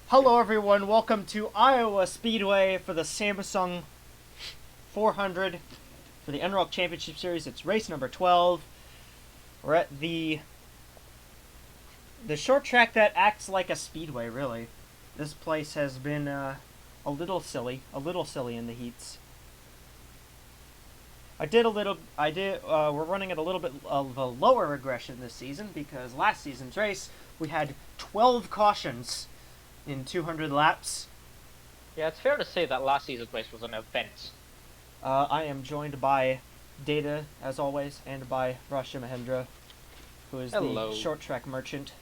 Hello everyone, welcome to Iowa Speedway for the Samsung 400 for the ENROLC Championship Series. It's race number 12. We're at the short track that acts like a speedway, really. This place has been a little silly in the heats. We're running at a little bit of a lower regression this season because last season's race we had 12 cautions in 200 laps. Yeah, it's fair to say that last season's race was an event. I am joined by Data, as always, and by Rashya Mahendra, who is the short track merchant.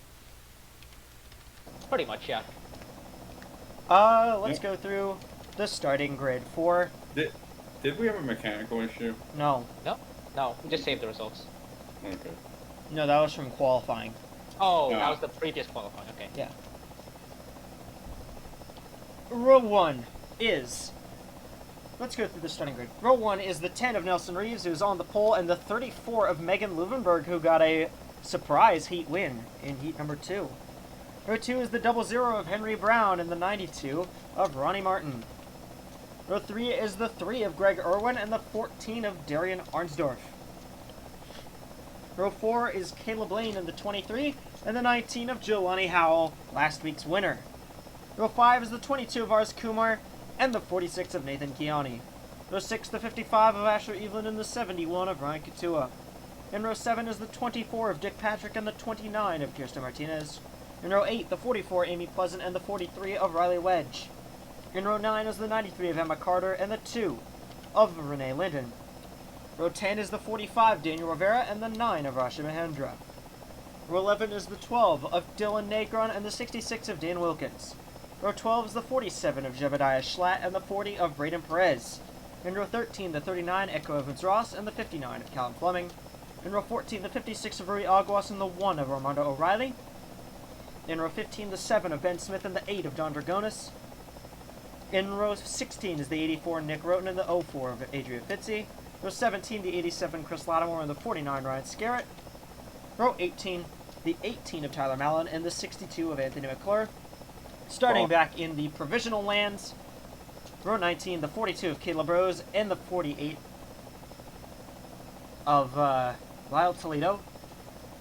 Pretty much, yeah. Let's go through the starting grid for... Did we have a mechanical issue? No. No, we just saved the results. Okay. No, that was from qualifying. Oh, that was the previous qualifying, okay. Yeah. Row 1 is... Let's go through the starting grid. Row 1 is the 10 of Nelson Reeves, who's on the pole, and the 34 of Megan Luvenberg, who got a surprise heat win in heat number 2. Row 2 is the 00 of Henry Brown, and the 92 of Ronnie Martin. Row 3 is the 3 of Greg Irwin, and the 14 of Darian Arnsdorf. Row 4 is Caleb Lane, and the 23, and the 19 of Jelani Howell, last week's winner. Row 5 is the 22 of Ars Kumar, and the 46 of Nathan Kiani. Row 6, the 55 of Asher Evelyn, and the 71 of Ryan Katua. In row 7 is the 24 of Dick Patrick, and the 29 of Kirsten Martinez. In row 8, the 44 Amy Pleasant, and the 43 of Riley Wedge. In row 9 is the 93 of Emma Carter, and the 2 of Renee Linden. Row 10 is the 45 Daniel Rivera, and the 9 of Rashya Mahendra. Row 11 is the 12 of Dylan Negron, and the 66 of Dan Wilkins. Row 12 is the 47 of Jebediah Schlatt, and the 40 of Braden Perez. In row 13, the 39 Echo Evans Ross, and the 59 of Callum Fleming. In row 14, the 56 of Rui Aguas, and the 1 of Armando O'Reilly. In row 15, the 7 of Ben Smith, and the 8 of Don Dragonis. In row 16 is the 84 Nick Roten, and the 04 of Adria Fitzy. Row 17, the 87 Chris Lattimore, and the 49 Ryan Scarrett. Row 18, the 18 of Tyler Mallon, and the 62 of Anthony McClure. Starting back in the provisional lands, row 19, the 42 of Caleb Rose, and the 48 of Lyle Toledo.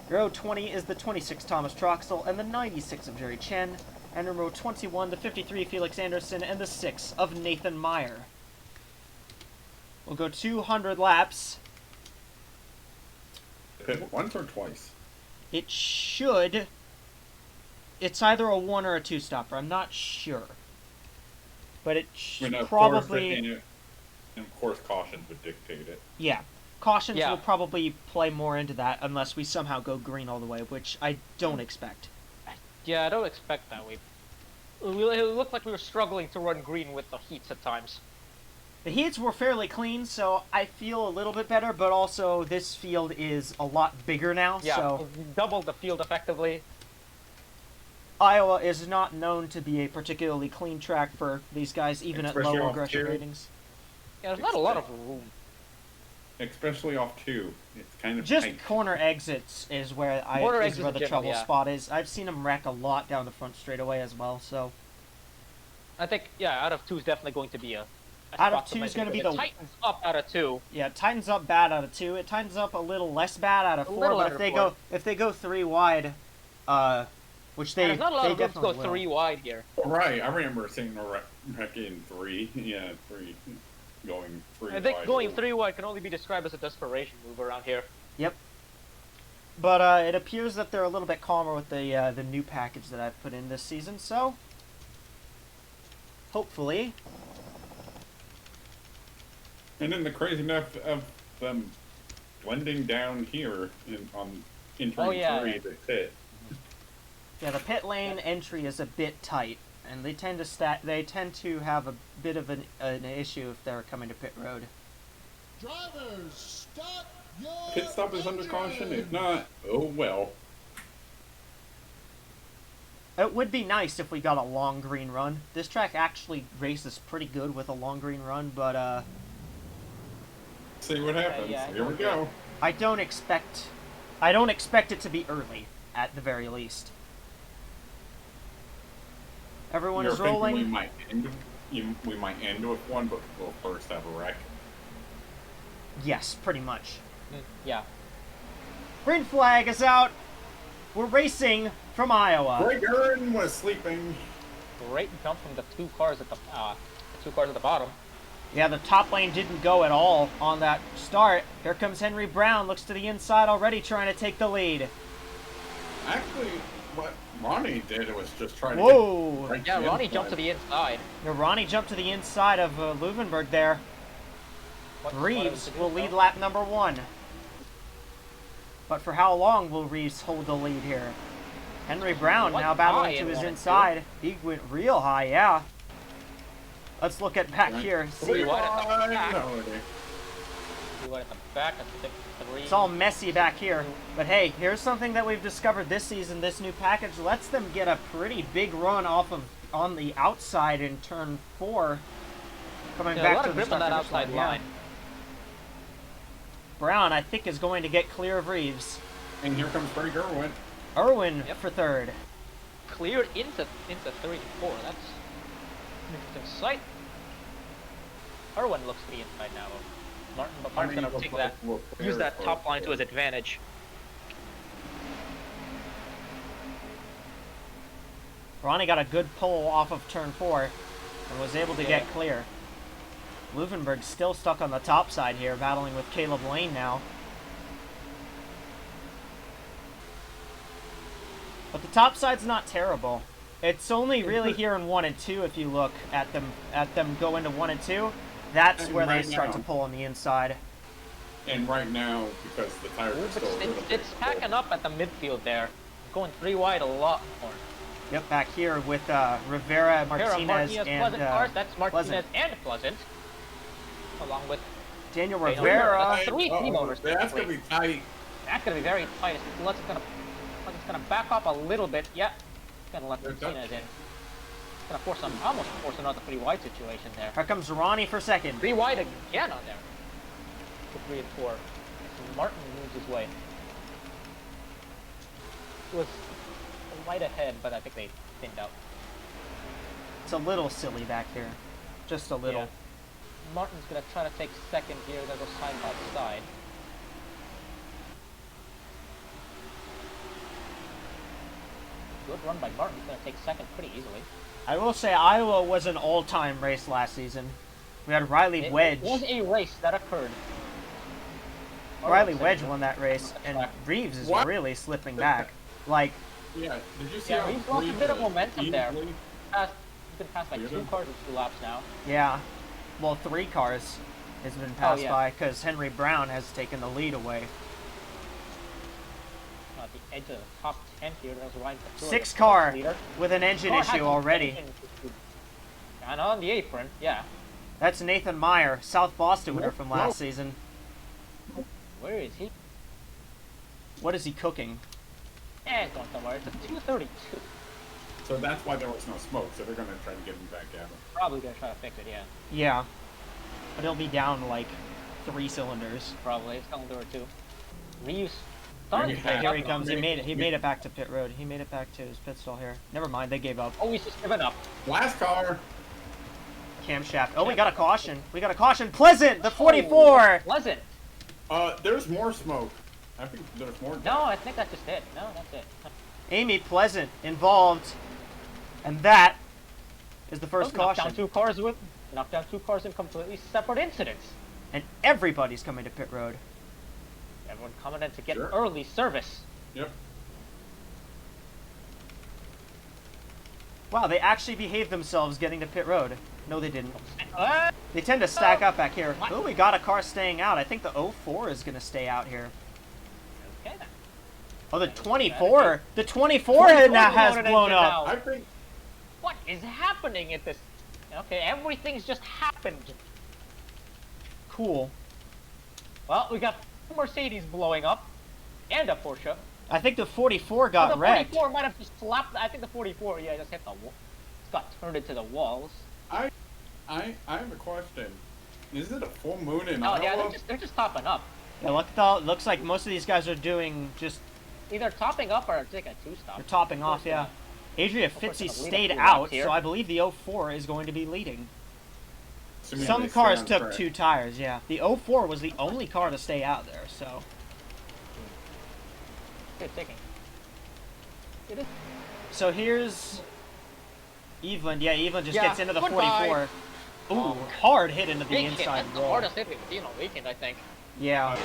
Row 20 is the 26 Thomas Troxel, and the 96 of Jerry Chen. And in row 21, the 53 Felix Anderson, and the 6 of Nathan Meyer. We'll go 200 laps. Pit once or twice? It should... It's either a 1 or a 2 stopper. I'm not sure. But it should probably... And of course cautions would dictate it. Yeah. Cautions will probably play more into that unless we somehow go green all the way, which I don't expect. Yeah, I don't expect that. It looked like we were struggling to run green with the heats at times. The heats were fairly clean, so I feel a little bit better, but also this field is a lot bigger now, so... doubled the field effectively. Iowa is not known to be a particularly clean track for these guys, even especially at low aggression ratings. Yeah, there's not a lot of room. Especially off 2. It's kind of just tight. Corner exits is where the trouble spot is. I've seen them wreck a lot down the front straightaway as well, so... I think, out of 2 is definitely going to be a out of 2 is going to be the... It tightens up out of 2. Yeah, it tightens up bad out of 2. It tightens up a little less bad out of 4, but if they go 3 wide, which there's not a lot of room to go will. 3 wide here. Right, I remember seeing a wreck in 3. Yeah, 3. Going 3 wide. I think going 3 wide can only be described as a desperation move around here. Yep. But it appears that they're a little bit calmer with the new package that I've put in this season, so... Hopefully... And then the craziness of them blending down here on entering 3 the pit. Yeah, the pit lane entry is a bit tight, and they tend to have a bit of an issue if they're coming to pit road. Drivers, stop your pit stop is under caution. If not, oh well. It would be nice if we got a long green run. This track actually races pretty good with a long green run, but see what happens. Here we go. I don't expect it to be early, at the very least. Everyone You're is thinking rolling. we might end with one, but we'll first have a wreck. Yes, pretty much. Yeah. Green flag is out. We're racing from Iowa. Greg Erin was sleeping. Great jump from the two cars at the bottom. Yeah, the top lane didn't go at all on that start. Here comes Henry Brown. Looks to the inside already, trying to take the lead. Actually, what Ronnie did was just try to Whoa. get right Yeah, to Ronnie inside. jumped to the inside. Yeah, Ronnie jumped to the inside of Leuvenberg there. Reeves will lead lap number 1. But for how long will Reeves hold the lead here? Henry Brown now battling to his inside. He went real high, yeah. Let's look at back here. See, What at the back? No, What at the back? I think three. it's all messy back here. But hey, here's something that we've discovered this season. This new package lets them get a pretty big run on the outside in turn 4. Coming Yeah, a back lot to of the grip on that start-finish outside line. Brown, I think, is going to get clear of Reeves. And here comes Greg Irwin. Irwin Yep. for 3rd. Cleared into 3 and 4. That's an interesting sight. Irwin looks to the inside now of Martin, but Martin's gonna take that, use that top line to his advantage. Ronnie got a good pull off of turn 4 and was able to get clear. Leuvenberg's still stuck on the top side here, battling with Caleb Lane now. But the top side's not terrible. It's only really here in 1 and 2 if you look at them go into 1 and 2. That's And where they right start now- to pull on the inside. And right now, because the tires are still a little bit It's packing up at the midfield there. Going 3 wide a lot more. Yep, back here with Rivera, Martinez, and Pleasant cars. That's Martinez Pleasant. and Pleasant. Along with Daniel Daniel Rivera. Rivera. Three team owners, That's basically. gonna be tight. That's gonna be very tight. Pleasant's gonna back up a little bit. Yeah. Gonna let Martinez in. Gonna almost force another 3 wide situation there. Here comes Ronnie for 2nd. 3 wide again on there. To 3 and 4. Martin moves his way. It was light ahead, but I think they thinned out. It's a little silly back here. Just a little. Yeah. Martin's gonna try to take 2nd here. They'll go side by side. Good run by Martin. He's gonna take 2nd pretty easily. I will say Iowa was an all-time race last season. We had Riley Wedge. It was a race that occurred. Riley Wedge won that race, and Reeves is What? really slipping back. Like, Yeah, did you see Yeah, how he's lost a bit of momentum there. easily- He's been passed by 2 cars in 2 laps now. yeah. Well, 3 cars has been passed yeah. by because Henry Brown has taken the lead away. At the edge of the top 10 here, that was Ryan Couture, 6 the car leader. with an engine Car had issue some already. engine issue. And on the apron, yeah. That's Nathan Meyer, South Boston winner from last season. Where is he? What is he cooking? Yeah, he's going somewhere. It's a 232. So that's why there was no smoke. So they're gonna try to get him back at him. Probably gonna try to fix it, yeah. Yeah. But he'll be down like 3 cylinders. Probably. It's coming through 2. Reeves. Okay, here he comes. He made it back to pit road. He made it back to his pit stall here. Never mind, they gave up. Oh, he's just given up. Last car. Camshaft. Oh, we got a caution. We got a caution. Pleasant, the 44. Pleasant. There's more smoke. I think there's more. No, I think that's just it. No, that's it. Amy Pleasant involved, and that is the first Knocked caution. knocked down 2 cars in completely separate incidents. And everybody's coming to pit road. Everyone coming in to get Sure. early service. Yep. Wow, they actually behaved themselves getting to pit road. No, they didn't. Uh, They tend to stack up back here. What? Oh, we got a car staying out. I think the 04 is going to stay out here. okay then. Oh, the 24. The 24 now has blown up. I think What is happening at this? Okay, everything's just happened. Cool. Well, we got 2 Mercedes blowing up, and a Porsche. I think the 44 Oh, got the wrecked. 44 might have just slapped. I think the 44, yeah, just hit the wall. It's got turned into the walls. I have a question. Is it a full moon in Oh Iowa? yeah, they're just topping up. Yeah, looks like most of these guys are doing just Either topping up or taking a 2-stop. they're topping off. Yeah. Adria Of course, Fitzy gonna lead a stayed few laps out, here. so I believe the 04 is going to be leading. Assuming Some they stay cars on took track. 2 tires, yeah. The 04 was the only car to stay out there, so. Good taking. It is. So here's Evelyn. Yeah, Evelyn just Yeah, gets into the goodbye. 44. Ooh, Oh. hard hit into the Big hit. inside That's the wall. hardest hit we've seen all weekend, I think. Yeah.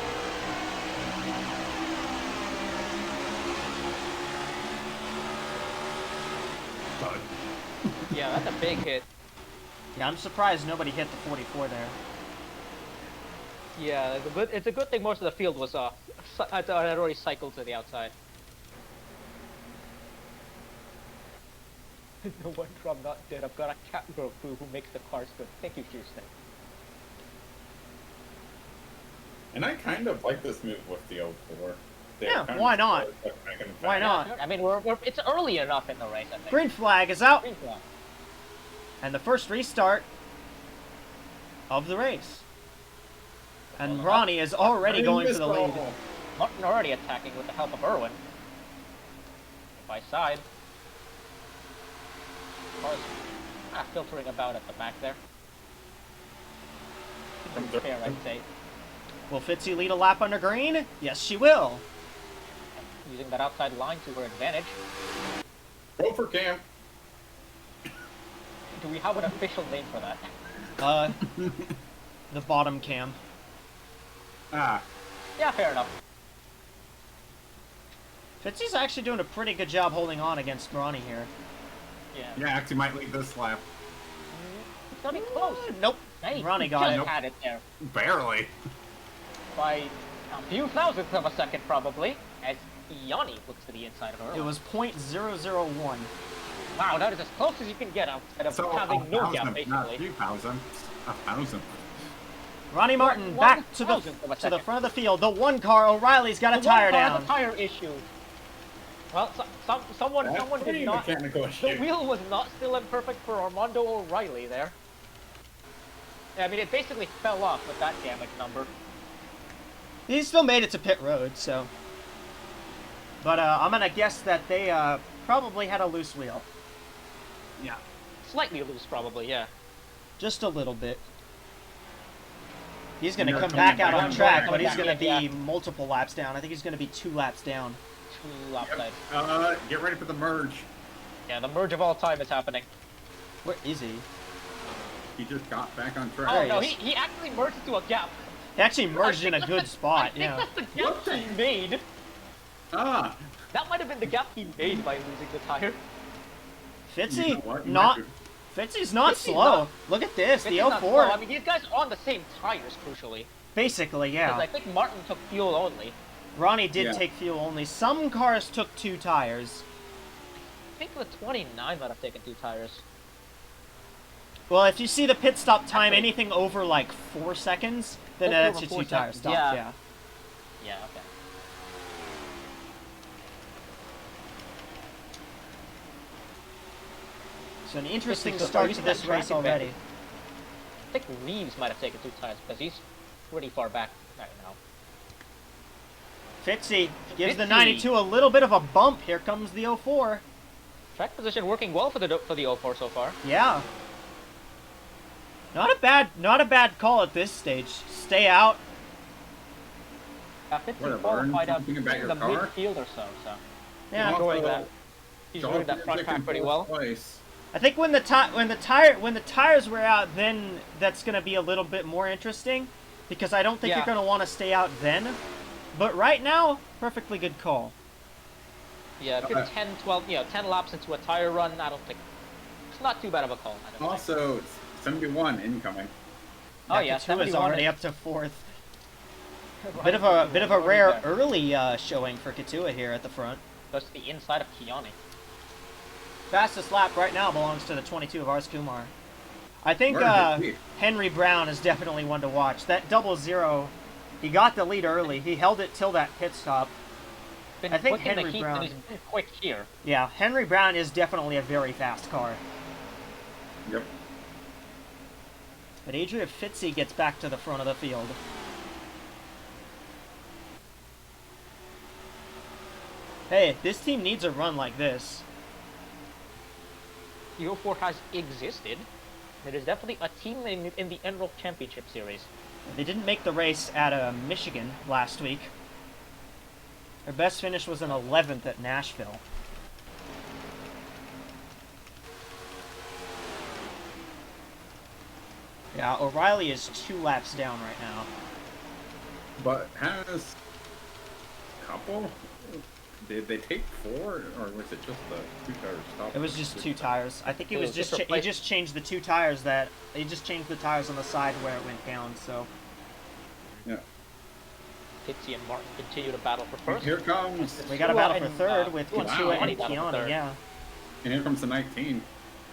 Thud. Yeah, that's a big hit. Yeah, I'm surprised nobody hit the 44 there. Yeah, it's a good thing most of the field was had already cycled to the outside. No wonder I'm not dead. I've got a cat girl crew who makes the cars good. Thank you, Houston. And I kind of like this move with the 04. They Yeah, kind why of not? stuck back in the Why pack. not? I mean, it's early enough in the race, I think. Green flag is out, Green flag. and the first restart of the race. And Well, Ronnie is already going for the lead. Invisible. Martin already attacking with the help of Irwin. By side. Cars filtering about at the back there. Pretty fair, I'd say. Will Fitzy lead a lap under green? Yes, she will. Using that outside line to her advantage. Go for camp. Do we have an official name for that? The bottom cam. Ah, Yeah, fair enough. Fitzy's actually doing a pretty good job holding on against Ronnie here. Yeah. yeah, actually might lead this lap. It's gonna be close. Nope. Hey, Ronnie he got just it. had it there. Barely. By a few thousandths of a second, probably. As Yanni looks to the inside of her. It was .001. Wow, that is as close as you can get outside of So having no gap, not basically. 2,000. 1,000. Ronnie Martin One back to the thousandth of a to the second. front of the field. The one car, O'Reilly's got a The tire one car has down. a tire issue. Well, someone That's did pretty not. mechanical The issue. wheel was not still imperfect for Armando O'Reilly there. I mean, it basically fell off with that damage number. He still made it to pit road, so. But I'm gonna guess that they probably had a loose wheel. Yeah. Slightly loose, probably, yeah. Just a little bit. He's gonna Yeah, come coming back out back on on track, track. but he's gonna Yeah. be multiple laps down. I think he's gonna be 2 laps down. 2 outside. Get ready for the merge. Yeah, the merge of all time is happening. Where is he? He just got back on track. Oh There he no, is. he actually merged into a gap. He actually merged in a good I spot. think Yeah. that's the gap What the- he made. Ah, That might have been the gap he made by losing the tire. Fitzy, you know what? You not. might Fitzy's not Fitzy's slow. not- Look at this. It's The not 04. slow. I mean, these guys are on the same tires, crucially. Basically, Because yeah. I think Martin took fuel only. Ronnie did Yeah. take fuel only. Some cars took 2 tires. I think the 29 might have taken 2 tires. Well, if you see the pit stop time, Actually- anything over like 4 seconds, then Over that's your 4 2 tire seconds, stop. yeah. Yeah. Yeah, okay. So an interesting Fitzy's start used to that this track race already. advantage. I think Reeves might have taken 2 tires because he's pretty far back right now. Fitzy gives the Fitzy. 92 a little bit of a bump. Here comes the 04. Track position working well for the 04 so far. Yeah. Not a bad call at this stage. Stay out. Fitzy Whatever, qualified out something about in your the car? midfield or so. Yeah. He's enjoying Also, that. He's enjoying that front pack pretty well. Place. I think when the tires wear out, then that's going to be a little bit more interesting, because I don't think Yeah. you're going to want to stay out then. But right now, perfectly good call. Yeah, a good 10, 12, 10 laps into a tire run. I don't think it's not too bad of a call. I don't think. Also, 71 incoming. Oh yeah, Two is 71 already is- up to 4th. Right, Bit of a already rare there. early showing for Katua here at the front. Goes to the inside of Kiani. Fastest lap right now belongs to the 22 of Ars Kumar. I think Where did he- Henry Brown is definitely one to watch. That 00, he got the lead early. He held it till that pit stop. Been I think quick in the Henry heat, Brown- and he's been quick here. Yeah, Henry Brown is definitely a very fast car. Yep. But Adria Fitzy gets back to the front of the field. Hey, this team needs a run like this. the 04 has existed. It is definitely a team in the ENROLC Championship Series. They didn't make the race at Michigan last week. Their best finish was an 11th at Nashville. Yeah, O'Reilly is 2 laps down right now. But has a couple? Did they take 4, or was it just the 2 tires stop? It was just 2 tires. I think he was just he just changed the 2 tires he just changed the tires on the side where it went down. So yeah. Pitsy and Martin continue to battle for first. Here comes. We got a battle for third with Katua and Keone. Yeah. And here comes the 19.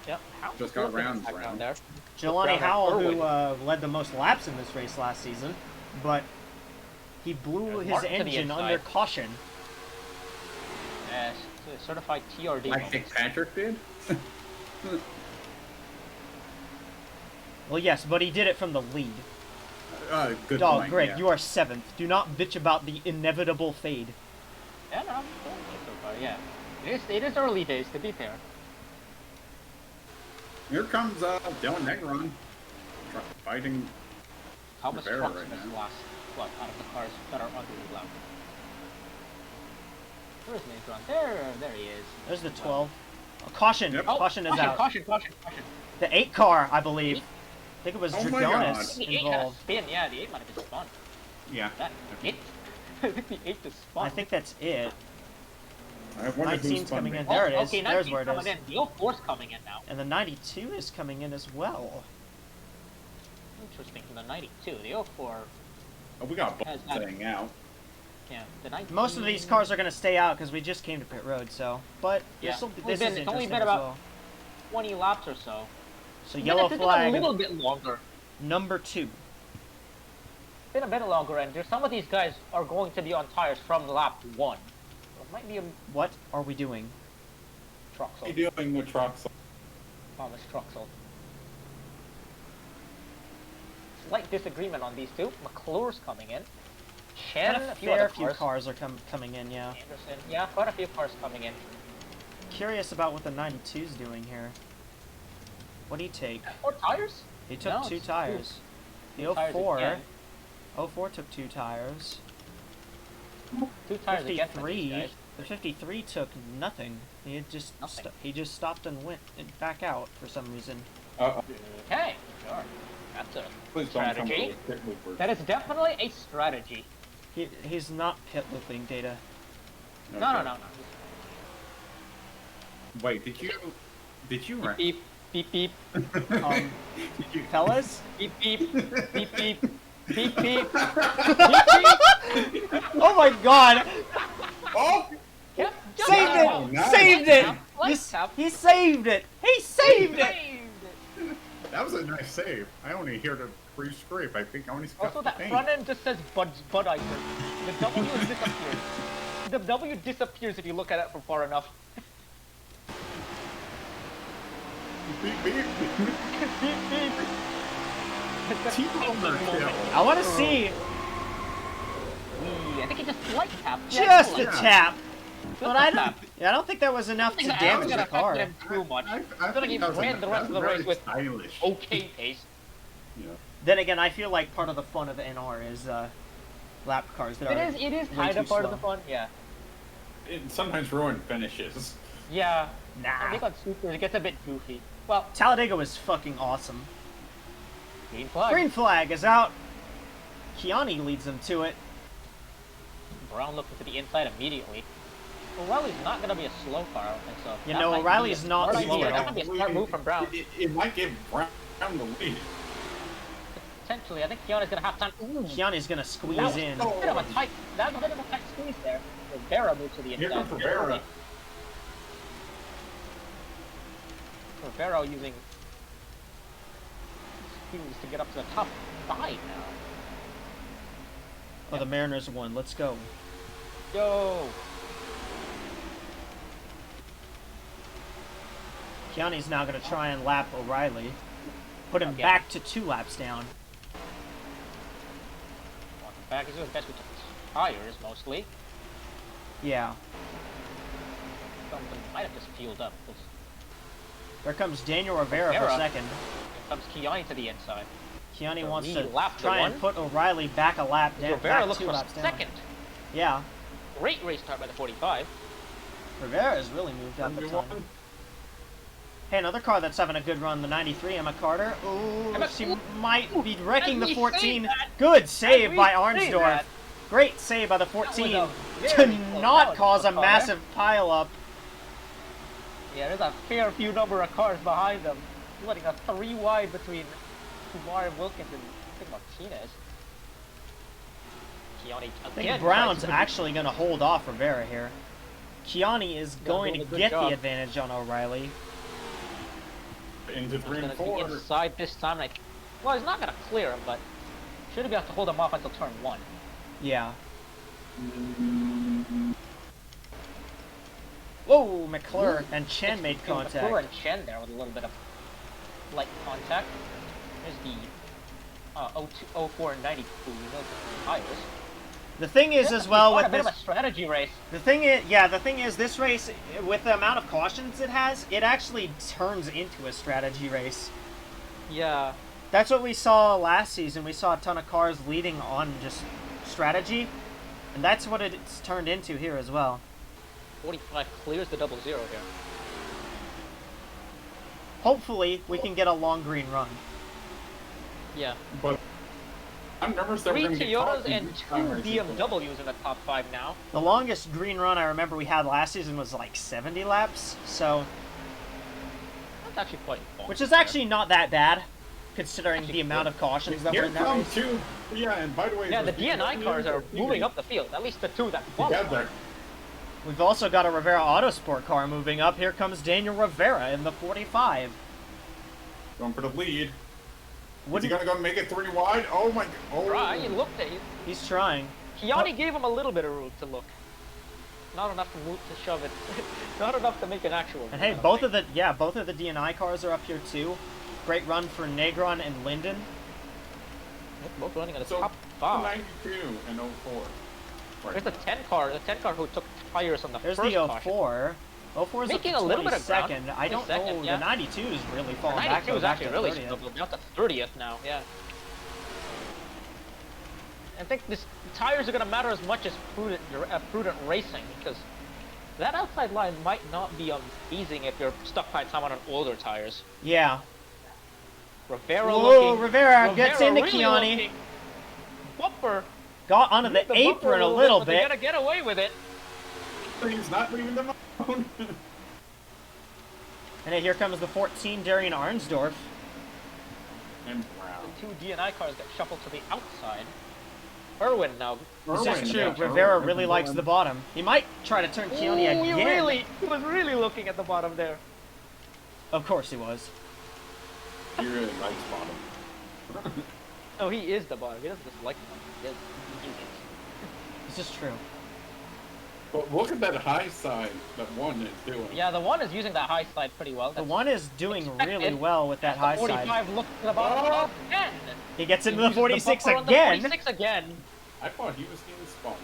Yep. Just got rounds around there. Jelani Howell, who led the most laps in this race last season, but he blew his engine under caution. Yes, certified TRD. I think Patrick did. Well, yes, but he did it from the lead. Good Dog, point, Greg, yeah. you are 7th. Do not bitch about the inevitable fade. Yeah, no, I'm cool so far, yeah. It is early days, to be fair. Here comes Dylan Negron fighting Thomas Rivera Trucks right was now. last, out of the cars that are under the lap. Where's Negron? There he is. There's the 12. Oh, caution! Yep. Caution is out. Caution. The 8 car, I believe. I think it was Oh my Dragonis The 8 had a involved. spin, yeah, the 8 might have been spun. Yeah. That 8? I think the 8 is spun. I think that's it. I wonder who's 19's coming in. spun There it is. Okay, There's 19's where it coming is. in. The 04's coming in now. And the 92 is coming in as well. Interesting, from the 92. The 04, Oh, we got both Has that- staying out. yeah, the 19... Most of these cars are going to stay out because we just came to pit road, so. But Yeah. this It's is only interesting been as about well. 20 laps or so. So yellow It's been flag, a little bit longer. number 2. It's been a bit longer, and some of these guys are going to be on tires from lap 1. So it might be a What are we doing? Truxel. What are you doing with trucks? Thomas Truxel. Slight disagreement on these two. McClure's coming in. Chen, And a a few fair other few cars. cars are coming in, yeah. Anderson, yeah, quite a few cars coming in. Curious about what the 92's doing here. What did he take? 4 tires? He took No, 2 it's tires. The Two tires 04, again. 04 took 2 tires. 2 tires again for these 53, guys. the 53 took nothing. He had just Nothing. he just stopped and went back out for some reason. Okay, sure. That's a Please don't come strategy. with pit loopers. That is definitely a strategy. He's not pit looping, Data. Okay. No. Wait, did you Beep, beep, beep, Um, fellas, beep, beep, beep, beep, beep, beep, beep. oh my God! Oh! Yep, Saved it! Oh, nice. Saved it! Let's have- He saved it! He saved it! That was a nice save. I only hear the pre-scrape. I think I only got Also, the that paint. front end just says Budweiser. The W disappears. The W disappears if you look at it for far enough. Beep, beep, beep. T-Bone kill. I want to see I think he just light tapped. just a yeah. tap, but I don't. tap. Yeah, I don't think that was enough to I don't damage think the that car. affected him too much. I I think he that was ran the rest of the very race with stylish. okay pace. Yeah. Then again, I feel like part of the fun of NR is lap cars that are. It is way kind too of part of the slow. fun, yeah. It sometimes ruin finishes. Yeah. I Nah. think on Supers it gets a bit goofy. Well, Talladega was fucking awesome. green flag. Green flag is out. Keone leads them to it. Brown looking to the inside immediately. O'Reilly's not going to be a slow car, I don't think so. You That know, might be O'Reilly's a not smart slow idea. at That all. might be a smart move from Brown. It might give Brown the lead. Potentially, I think Keone's going to have time. Ooh. Keone's gonna squeeze That was in. a bit of a tight, that was a bit of a tight squeeze there. Rivera moved to the Here inside. comes Rivera. Rivera using squeeze to get up to the top 5 now. Oh, the Mariners won. Let's go. Yo! Keone's now gonna try and lap O'Reilly. Put him Okay. back to 2 laps down. Walking back, he's doing best with the tires mostly. Yeah. Something might have just fueled up. 'Cause Here comes Daniel Rivera for second. Here comes Kiani to the inside. Kiani So wants we to lapped try and put O'Reilly back a lap down. Rivera back looks 2 for laps down. second. Yeah. Great race start by the 45. Rivera has really moved up a ton. Hey, another car that's having a good run, the 93, Emma Carter. Ooh, she might be wrecking the 14. Good save by Arnsdorf. Great save by the 14 to not cause a massive pileup. Yeah, there's a fair few number of cars behind them. Letting a 3 wide between Kumar Wilkins and I think Martinez. Kiani I think Brown's actually going to hold off Rivera here. Kiani is going to get the advantage on O'Reilly. Into 3 and 4. Inside this time. Well, he's not going to clear him, but should be able to hold him off until turn 1. Yeah. Whoa, McClure and Chen made contact. McClure and Chen there with a little bit of light contact. There's the 04 and 92 tires. The thing is, as well, with a bit of a strategy race. The thing is, this race, with the amount of cautions it has, it actually turns into a strategy race. Yeah. That's what we saw last season. We saw a ton of cars leading on just strategy, and that's what it's turned into here as well. 45 clears the 0-0 here. Hopefully, we can get a long green run. Yeah. But I'm nervous that 3 we're going to get Toyotas and 2 BMWs in the top 5 now. The longest green run I remember we had last season was like 70 laps, so... That's actually quite long. Which is actually not that bad, considering the amount of cautions that were in that race. Yeah, and by the way... Yeah, the DNI cars are moving up the field, at least the 2 that qualify. We've also got a Rivera Autosport car moving up. Here comes Daniel Rivera in the 45. Going for the lead. Is he going to go make it 3 wide? Oh my god. Oh. Right, he looked at you. He's trying. Kiani gave him a little bit of room to look. Not enough to shove it. Not enough to make an actual. And hey, both of the DNI cars are up here too. Great run for Negron and Linden. Both running at the top 5. 92 and 04. Right. There's the 10 car. The 10 car who took tires on the There's first the 04. caution. 04 is making up to a little bit of ground. I don't know. Yeah. The 92 is really falling back. The 92 is actually really 30th. slow. Down to 30th now. Yeah. I think the tires are going to matter as much as prudent racing, because that outside line might not be amazing if you're stuck by time on older tires. Yeah. Rivera gets into really Kiani. Bumper. Got onto the apron a little bit. They're going to get away with it. He's not leaving them alone. And here comes the 14, Darian Arnsdorf. And Brown. The 2 DNI cars get shuffled to the outside. Irwin now. This is true. Rivera really likes the bottom. He might try to turn Kiani again. He was really looking at the bottom there. Of course he was. He really likes bottom. No, he is the bottom. He doesn't just like the bottom. He is. This is true. But look at that high side that 1 is doing. Yeah, the 1 is using that high side pretty well. The 1 is doing really well with that high side. 45 looks to the bottom again. He gets into the 46 again. The 46 again. I thought he was getting spun.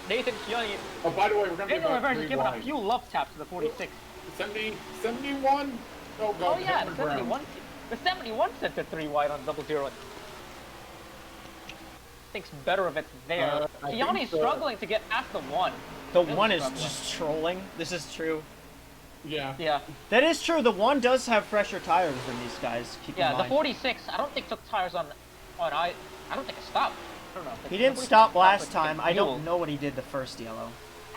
Nathan Kiani. Oh, by the way, we're going to be about 3 giving wide. a few love taps to the 46. 70, 71? Oh, God. Oh, yeah, the 71. The 71 sent to 3 wide on 0-0. Thinks better of it there. Kiani's struggling to get past the 1. The 1 is just trolling. This is true. Yeah. Yeah. That is true. The 1 does have fresher tires than these guys. Keep in mind. The 46, I don't think took tires on I don't think it stopped. I don't know. He didn't stop last time. I don't know what he did the first yellow.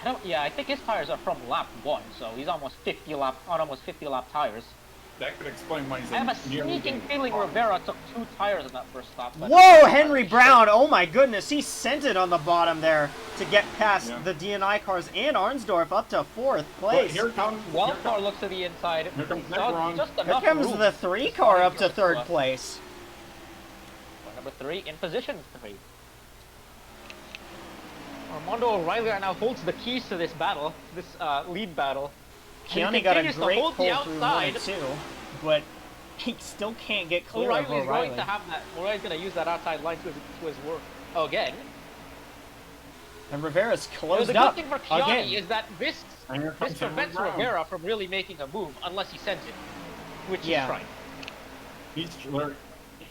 I think his tires are from lap 1, so he's almost 50 lap tires. That could explain why he's I have a sneaking feeling Rivera took 2 tires in that first stop. Whoa, Henry Brown! Oh my goodness, he sent it on the bottom there to get past the DNI cars and Arnsdorf up to 4th place. Here comes... Wildcar looks to the inside. Here comes Necron. Here comes the 3 car up to 3rd place. Number 3 in position 3. Armando O'Reilly right now holds the keys to this battle, this lead battle. Kiani got a great pull through 1 too, but he still can't get clear of O'Reilly. Going to have that. O'Reilly's going to use that outside line to his work again. And Rivera's closed the up good thing for Kiani again. is that this prevents Rivera from really making a move unless he sends it. which Yeah. he's trying.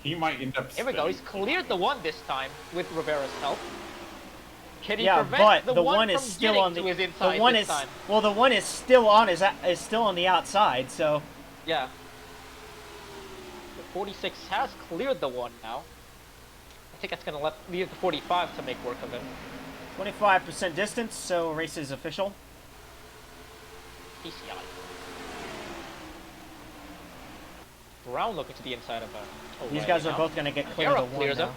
He might end up. Here we go. He's cleared the one this time with Rivera's help. Can he Yeah, prevent but the one is from still getting on to the. his inside The one this is time? well, the one is still on is still on the outside. So Yeah. The 46 has cleared the one now. I think that's gonna leave the 45 to make work of him. 25% distance. So race is official. PCI. Brown looking to the inside of These guys are both going to get clear of the one clears now. him.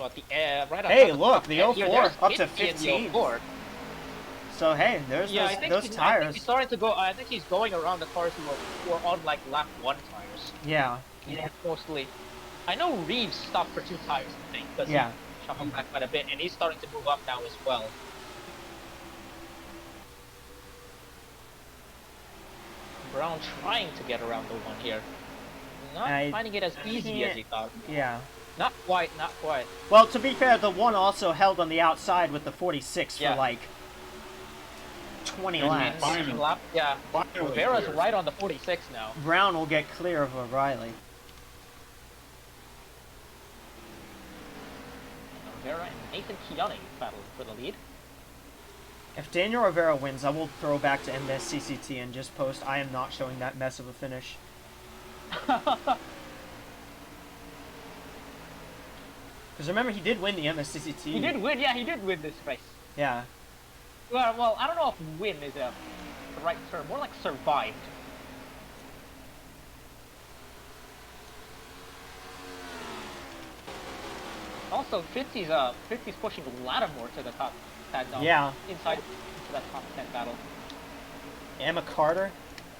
At the right Hey, outside look, top the 10 04 here, up to there's 50 in 15. the 04. So hey, there's Yeah, those I think tires. he's starting to go. I think he's going around the cars who are on like lap 1 tires. Yeah. Yeah, mostly. I know Reeves stopped for 2 tires, I think, because Yeah. he shuffled back quite a bit, and he's starting to move up now as well. Brown trying to get around the one here. Not finding it as easy as he thought. Yeah. Not quite, not quite. Well, to be fair, the one also held on the outside with the 46 Yeah. for like 20 And laps. finally- Yeah. Finally Rivera's cleared. right on the 46 now. Brown will get clear of O'Reilly. Rivera and Nathan Chiani battle for the lead. If Daniel Rivera wins, I will throw back to MSCCT and just post, I am not showing that mess of a finish. Because remember, he did win the MSCCT. He did win, yeah, he did win this race. Yeah. Well, I don't know if win is the right term. More like survived. Also, 50's pushing Lattimore to the top 10 now. Yeah. Inside into that top 10 battle. Emma Carter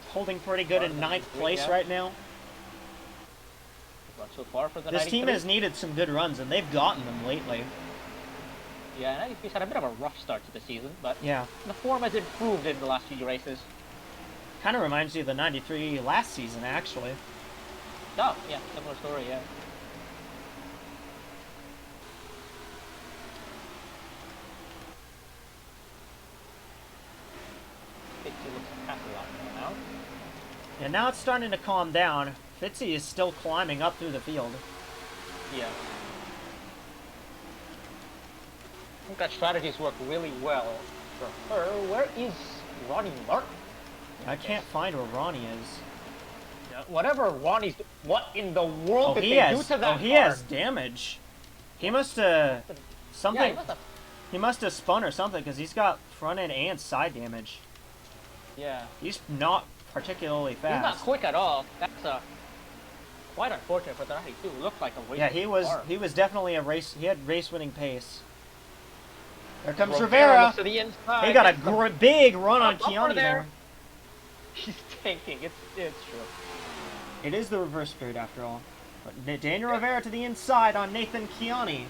holding pretty good in Carter, 9th place yeah. right now. Run so far for the This team 93. has needed some good runs, and they've gotten them lately. Yeah, 93's had a bit of a rough start to the season, but Yeah. the form has improved in the last few races. Kind of reminds you of the 93 last season, actually. Oh, yeah, similar story, yeah. Fitzy looks to pass a lot more now. And now it's starting to calm down. Fitzy is still climbing up through the field. Yeah. I think that strategies work really well for her. Where is Ronnie Martin? I can't find where Ronnie is. Yeah, whatever Ronnie's... What in the world Oh, did he they has. do to that Oh, he car? has damage. He must have something. Yeah, he must have... He must have spun or something because he's got front end and side damage. Yeah. He's not particularly He's not fast. quick at all. That's quite unfortunate for the 92. Looked like a waste. Yeah, of car. he was definitely a race. He had race winning pace. There comes Rivera Rivera. looks to the inside. He got a Gets the big run on bumper Chiani there. He's tanking. It's true. It is the reverse speed after all. But Daniel Rivera to the inside on Nathan Chiani.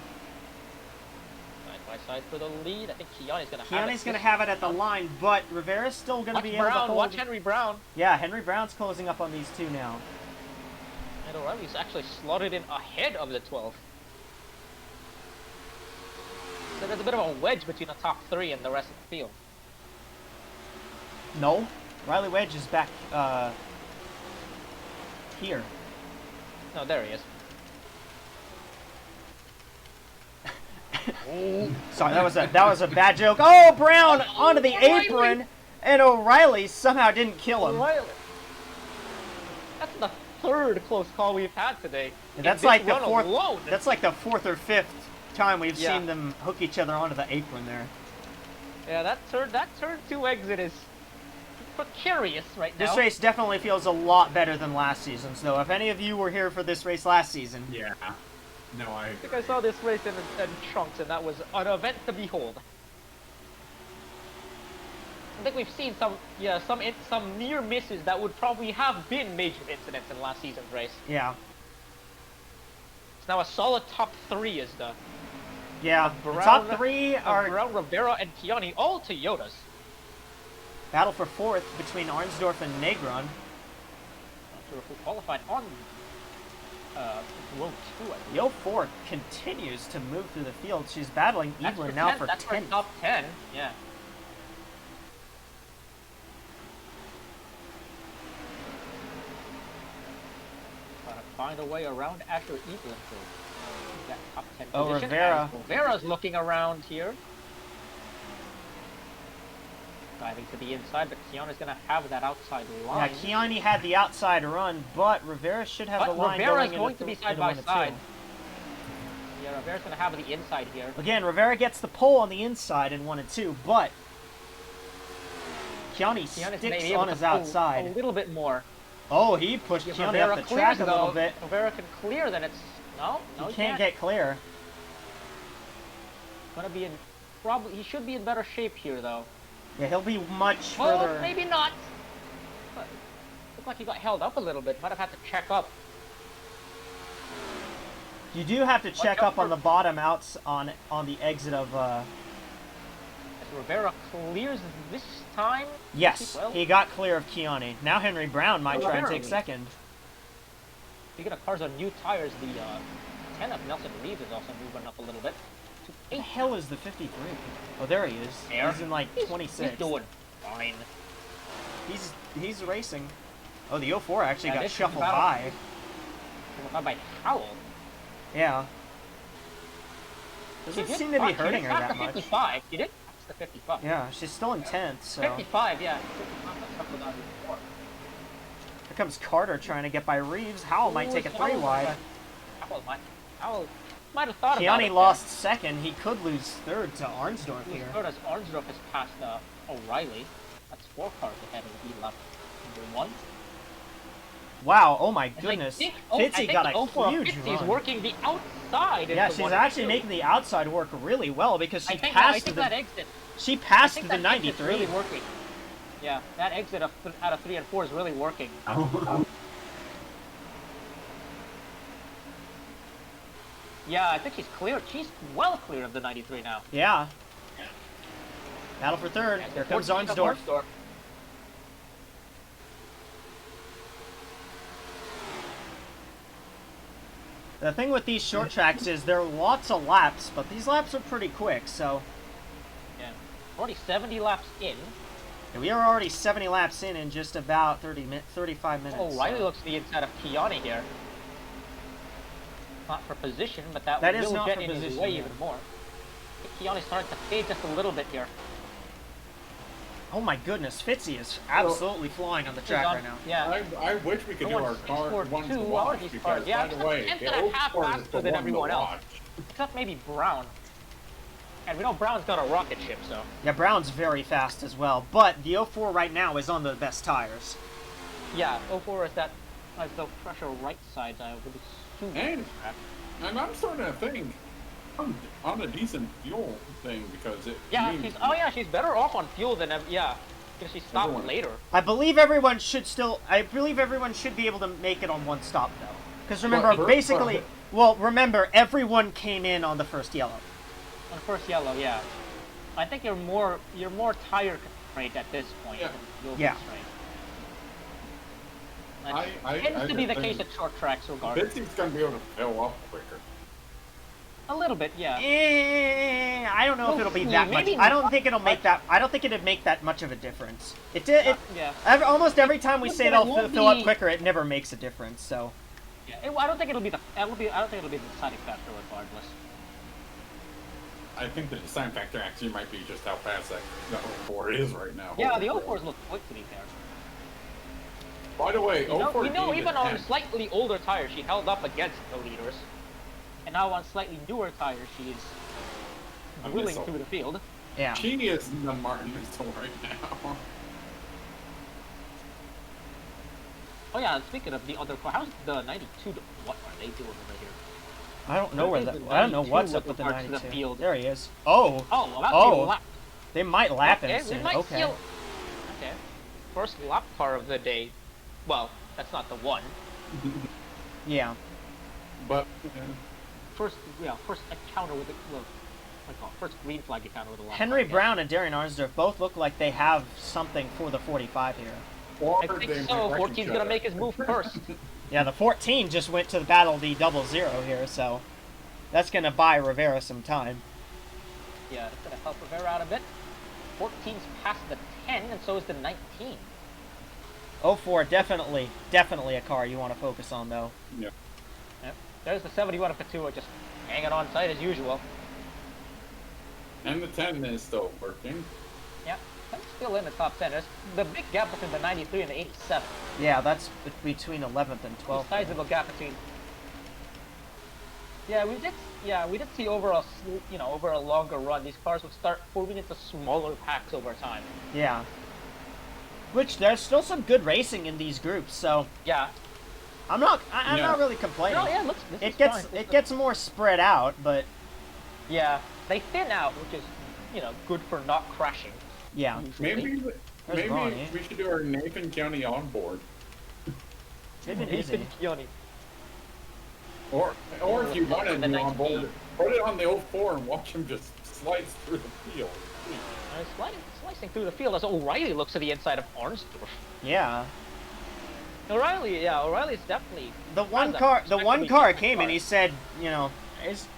Side by side for the lead. I think Chiani's gonna have it. Chiani's going to have it at the line, but Rivera's still going to Watch be able to Brown. hold. Watch Henry Brown. Yeah, Henry Brown's closing up on these two now. And O'Reilly's actually slotted in ahead of the 12. So there's a bit of a wedge between the top 3 and the rest of the field. No, Riley Wedge is back here. No, there he is. Sorry, that was a bad joke. Oh, Brown onto the O'Reilly! apron, and O'Reilly somehow didn't kill him. O'Reilly. That's the 3rd close call we've had today. And that's In this like the run fourth. alone. That's like the 4th or 5th time we've Yeah. seen them hook each other onto the apron there. Yeah, that turn 2 exit is precarious right now. This race definitely feels a lot better than last season's, though. If any of you were here for this race last season, Yeah. No, I I think I saw this race in Trunks, and that was an event to behold. I think we've seen some near misses that would probably have been major incidents in last season's race. yeah, It's now a solid top 3 is the yeah. The Brown, top 3 are Brown, Rivera, and Chiani, all Toyotas. battle for 4th between Arnsdorf and Negron. Not sure who qualified on row 2. I The 04 continues to move through the field. She's battling Evelyn now for 10th. That's for top 10. Yeah. Trying to find a way around after Evelyn to that top 10 Oh, position. Rivera. And Rivera's looking around here. Driving to the inside, but Kiana's going to have that outside line. Yeah, Kiani had the outside run, but Rivera should have the line Rivera's going, going to be side by side. Yeah, Rivera's going to have the inside here. Again, Rivera gets the pole on the inside in 1 and 2, but Kiani sticks on his outside. A little bit more. Oh, he pushed Kiani up the track a little bit. Rivera can clear, then it's... No, he can't get clear. Gonna be in... Probably... He should be in better shape here, though. Yeah, he'll be much further... Oh, maybe not. But looked like he got held up a little bit. Might have had to check up. You do have to check up on the bottom outs on the exit of... As Rivera clears this time? Yes, he got clear of Kiani. Now Henry Brown might try and take second. Speaking of cars on new tires, the 10 of Nelson Reeves is also moving up a little bit. What the hell is the 53? Oh, there he is. There. He's in like 26. He's doing fine. He's racing. Oh, the 04 actually got shuffled by. By Howell. Yeah. Doesn't seem to be hurting her that much. 55. She did pass the 55. Yeah, she's still in 10th, so... 55, yeah. Here comes Carter trying to get by Reeves. Howell might take a 3 wide. Howell might have thought about it. Kiani lost second. He could lose third to Arnsdorf here. Third as Arnsdorf has passed O'Reilly. That's 4 cars ahead of the lap number 1. Wow, oh my goodness. Fitzy got a huge run. He's working the outside. Yeah, she's actually making the outside work really well because she passed that exit. She passed the 93. Really working. Yeah, that exit out of 3 and 4 is really working. Yeah, I think she's clear. She's well clear of the 93 now. Yeah. Battle for third. Here comes Arnsdorf. The thing with these short tracks is there are lots of laps, but these laps are pretty quick, so... Yeah. Already 70 laps in. Yeah, we are already 70 laps in just about 35 minutes. Oh, Riley looks to the inside of Kiani here. Not for position, but that will get in his way even more. Kiani's starting to fade just a little bit here. Oh my goodness, Fitzy is absolutely flying on the track right now. Yeah. I wish we could do our car ones to watch because, by the way, the old car is the one to watch. Except maybe Brown. And we know Brown's got a rocket ship, so... Yeah, Brown's very fast as well, but the 04 right now is on the best tires. Yeah, 04 is that... has the pressure right side, I would assume. And I'm starting to think on a decent fuel thing because it... Yeah, she's better off on fuel than... Yeah, because she stopped later. I believe everyone should be able to make it on one stop, though. Because remember, remember, everyone came in on the first yellow. On first yellow, yeah. I think you're more tire constrained at this point than fuel constrained. That tends to be the case at short tracks regardless. Fitzy's going to be able to fill up quicker. A little bit, yeah. I don't know if it'll be that much. I don't think it'll make that. I don't think it'd make that much of a difference. Almost every time we say they'll fill up quicker, it never makes a difference. So. Yeah, I don't think it'll be the. I don't think it'll be the deciding factor regardless. I think the design factor actually might be just how fast that 04 is right now. Yeah, the 04s look quick to be fair. By the way, 04 we know even on slightly older tires, she held up against the leaders. And now on slightly newer tires, she's wheeling through the field. Yeah. She is the Martin missile right now. Oh yeah, speaking of the other car, how's the 92? What are they doing over here? I don't know I don't know what's up with the 92. The field. There he is. Oh. Oh, well, that's lap. They might lap him soon. Okay. Okay. First lap car of the day. Well, that's not the one. Yeah. But first encounter with the first green flag encounter with the lap. Henry Brown and Darian Arnsdorf both look like they have something for the 45 here. Or I they think might so. wreck 14's each gonna other. make his move first. Yeah, the 14 just went to the battle the 00 here, so that's gonna buy Rivera some time. Yeah, it's gonna help Rivera out a bit. 14's past the 10, and so is the 19. 04, definitely a car you want to focus on, though. Yeah. Yep. There's the 71 of Patua just hanging on tight as usual. And the 10 is still working. Yep. I'm still in the top 10. There's the big gap between the 93 and the 87. Yeah, that's between 11th and 12th. Sizable gap between. Yeah, we did see over over a longer run, these cars would start forming into smaller packs over time. Yeah. Which there's still some good racing in these groups, so Yeah. I'm not really complaining. No, yeah, It gets more spread out, but Yeah, they thin out, which is, good for not crashing. yeah. Maybe Ronnie. we should do our Nathan County onboard. Even easy. Keone. Or if you want to The do 19. onboard, put it on the 04 and watch him just slice through the field. Slicing through the field as O'Reilly looks to the inside of Arnsdorf. Yeah. O'Reilly's definitely The one has a car respectably came and car. he said,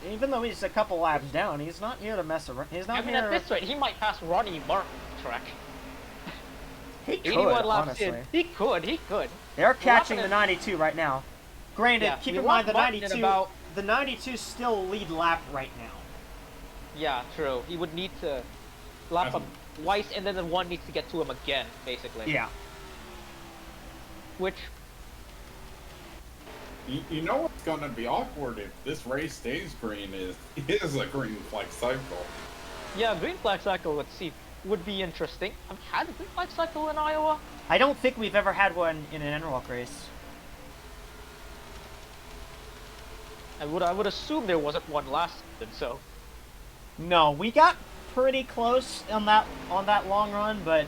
even though he's a couple laps down, he's not here to mess around. He's not I mean, here. at this rate, he might pass Ronnie Martin's track. He could, 81 laps honestly. in. He could. They're catching Lapping the 92 right now. Granted, Yeah, keep we in mind lap the Martin in 92. about- The 92 still lead lap right now. Yeah, true. He would need to lap him twice, and then the one needs to get to him again, basically. Yeah. Which, You know what's going to be awkward if this race stays green is a green flag cycle. yeah, green flag cycle would be interesting. I've had a green flag cycle in Iowa. I don't think we've ever had one in an ENROLC race. I would assume there wasn't one last season, so. No, we got pretty close on that long run, but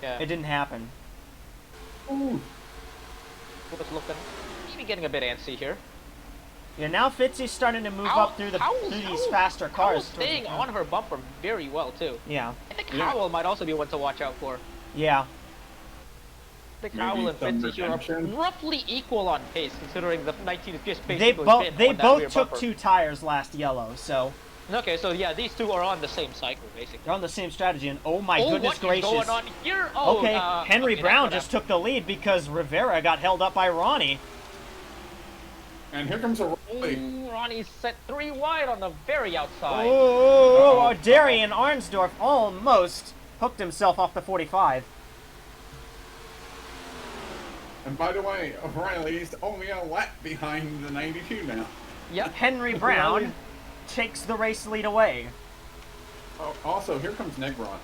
Yeah. it didn't happen. Ooh. Was looking, maybe getting a bit antsy here. Yeah, now Fitzy's starting to move up through these faster cars. Howell's towards the staying front. on her bumper very well too. Yeah. I think Yeah. Howell might also be one to watch out for. Yeah. I think Maybe Howell and some Fitzy here are redemption. roughly equal on pace, considering the 19 is just They basically both been they on that both rear took bumper. 2 tires last yellow, so Okay, so yeah, these two are on the same cycle basically. they're on the same strategy. And oh my Oh, goodness what is gracious! going on here? Oh, Okay, Henry okay, Brown that's just took the lead because Rivera got held up by Ronnie. And here comes a what Riley. happened. Ooh, Ronnie's set 3 wide on the very outside. Oh, Darian Arnsdorf almost hooked himself off the 45. And by the way, O'Reilly's only a lap behind the 92 now. Yep. Henry Brown takes the race lead away. Oh, also, here comes Negron.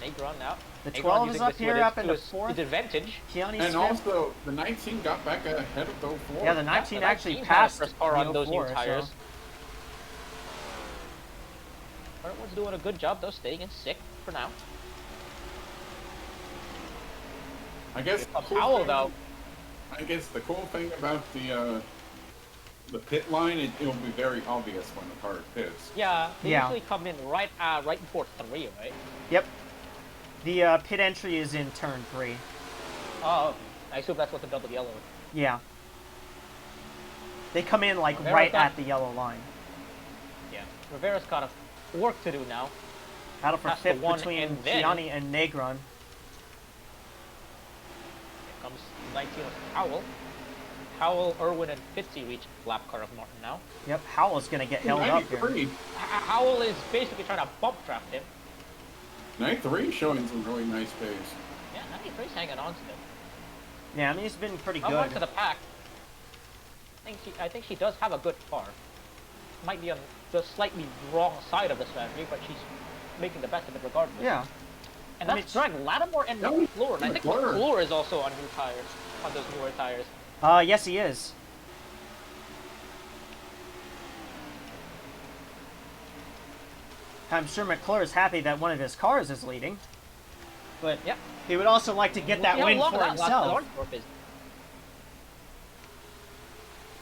Negron now. The Negron 12 is using up this here, to up his- into to his 4th. advantage. Keane's And 5th. also, the 19 got back ahead of the 04. Yeah, the 19 the actually 19 had a passed first car the on those new 04, tires. so- Everyone's doing a good job though, staying in 6th for now. I guess Here comes Howell though. I guess the cool thing about the pit line, it'll be very obvious when the car pits. Yeah, they Yeah. usually come in right before 3, right? Yep. The pit entry is in turn 3. Oh, I assume that's what the double yellow is. Yeah. They come in like Rivera's right got- at the yellow line. Yeah. Rivera's got a work to do now. Battle for That's the 5th one, between and then- Keane and Negron. Here comes 19 with Howell. Howell, Irwin, and Fitzy reach lap car of Martin now. Yep, Howell's gonna get held up here. 93. Howell is basically trying to bump draft him. 93 showing some really nice pace. Yeah, 93's hanging on still. Yeah, I mean, he's been pretty Come on to good. the pack. I think she does have a good car. Might be on the slightly wrong side of the strategy, but she's making the best of it regardless. Yeah. And I that's mean, drag Lattimore and No, McClure. And I think McClure. McClure is also on new tires, on those newer tires. Yes, he is. I'm sure McClure is happy that one of his cars is leading, but Yep. he would also like to get that See how win long for that lap himself. Arnsdorf is.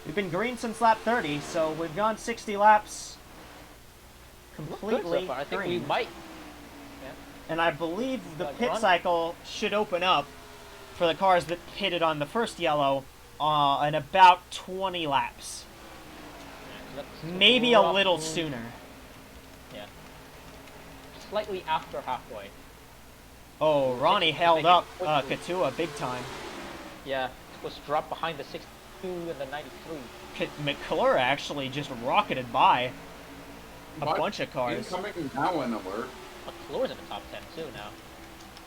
We've been green since lap 30, so we've gone 60 laps Good completely so far. I think we green. might. And I believe the Like pit run? cycle should open up for the cars that hit it on the first yellow in about 20 laps. Maybe a little sooner. Yeah. Slightly after halfway. Oh, Ronnie held up Katua big time. Yeah, it was dropped behind the 62 and the 93. McClure actually just rocketed by a bunch of cars. Incoming Malin alert. McClure's in the top 10 too now.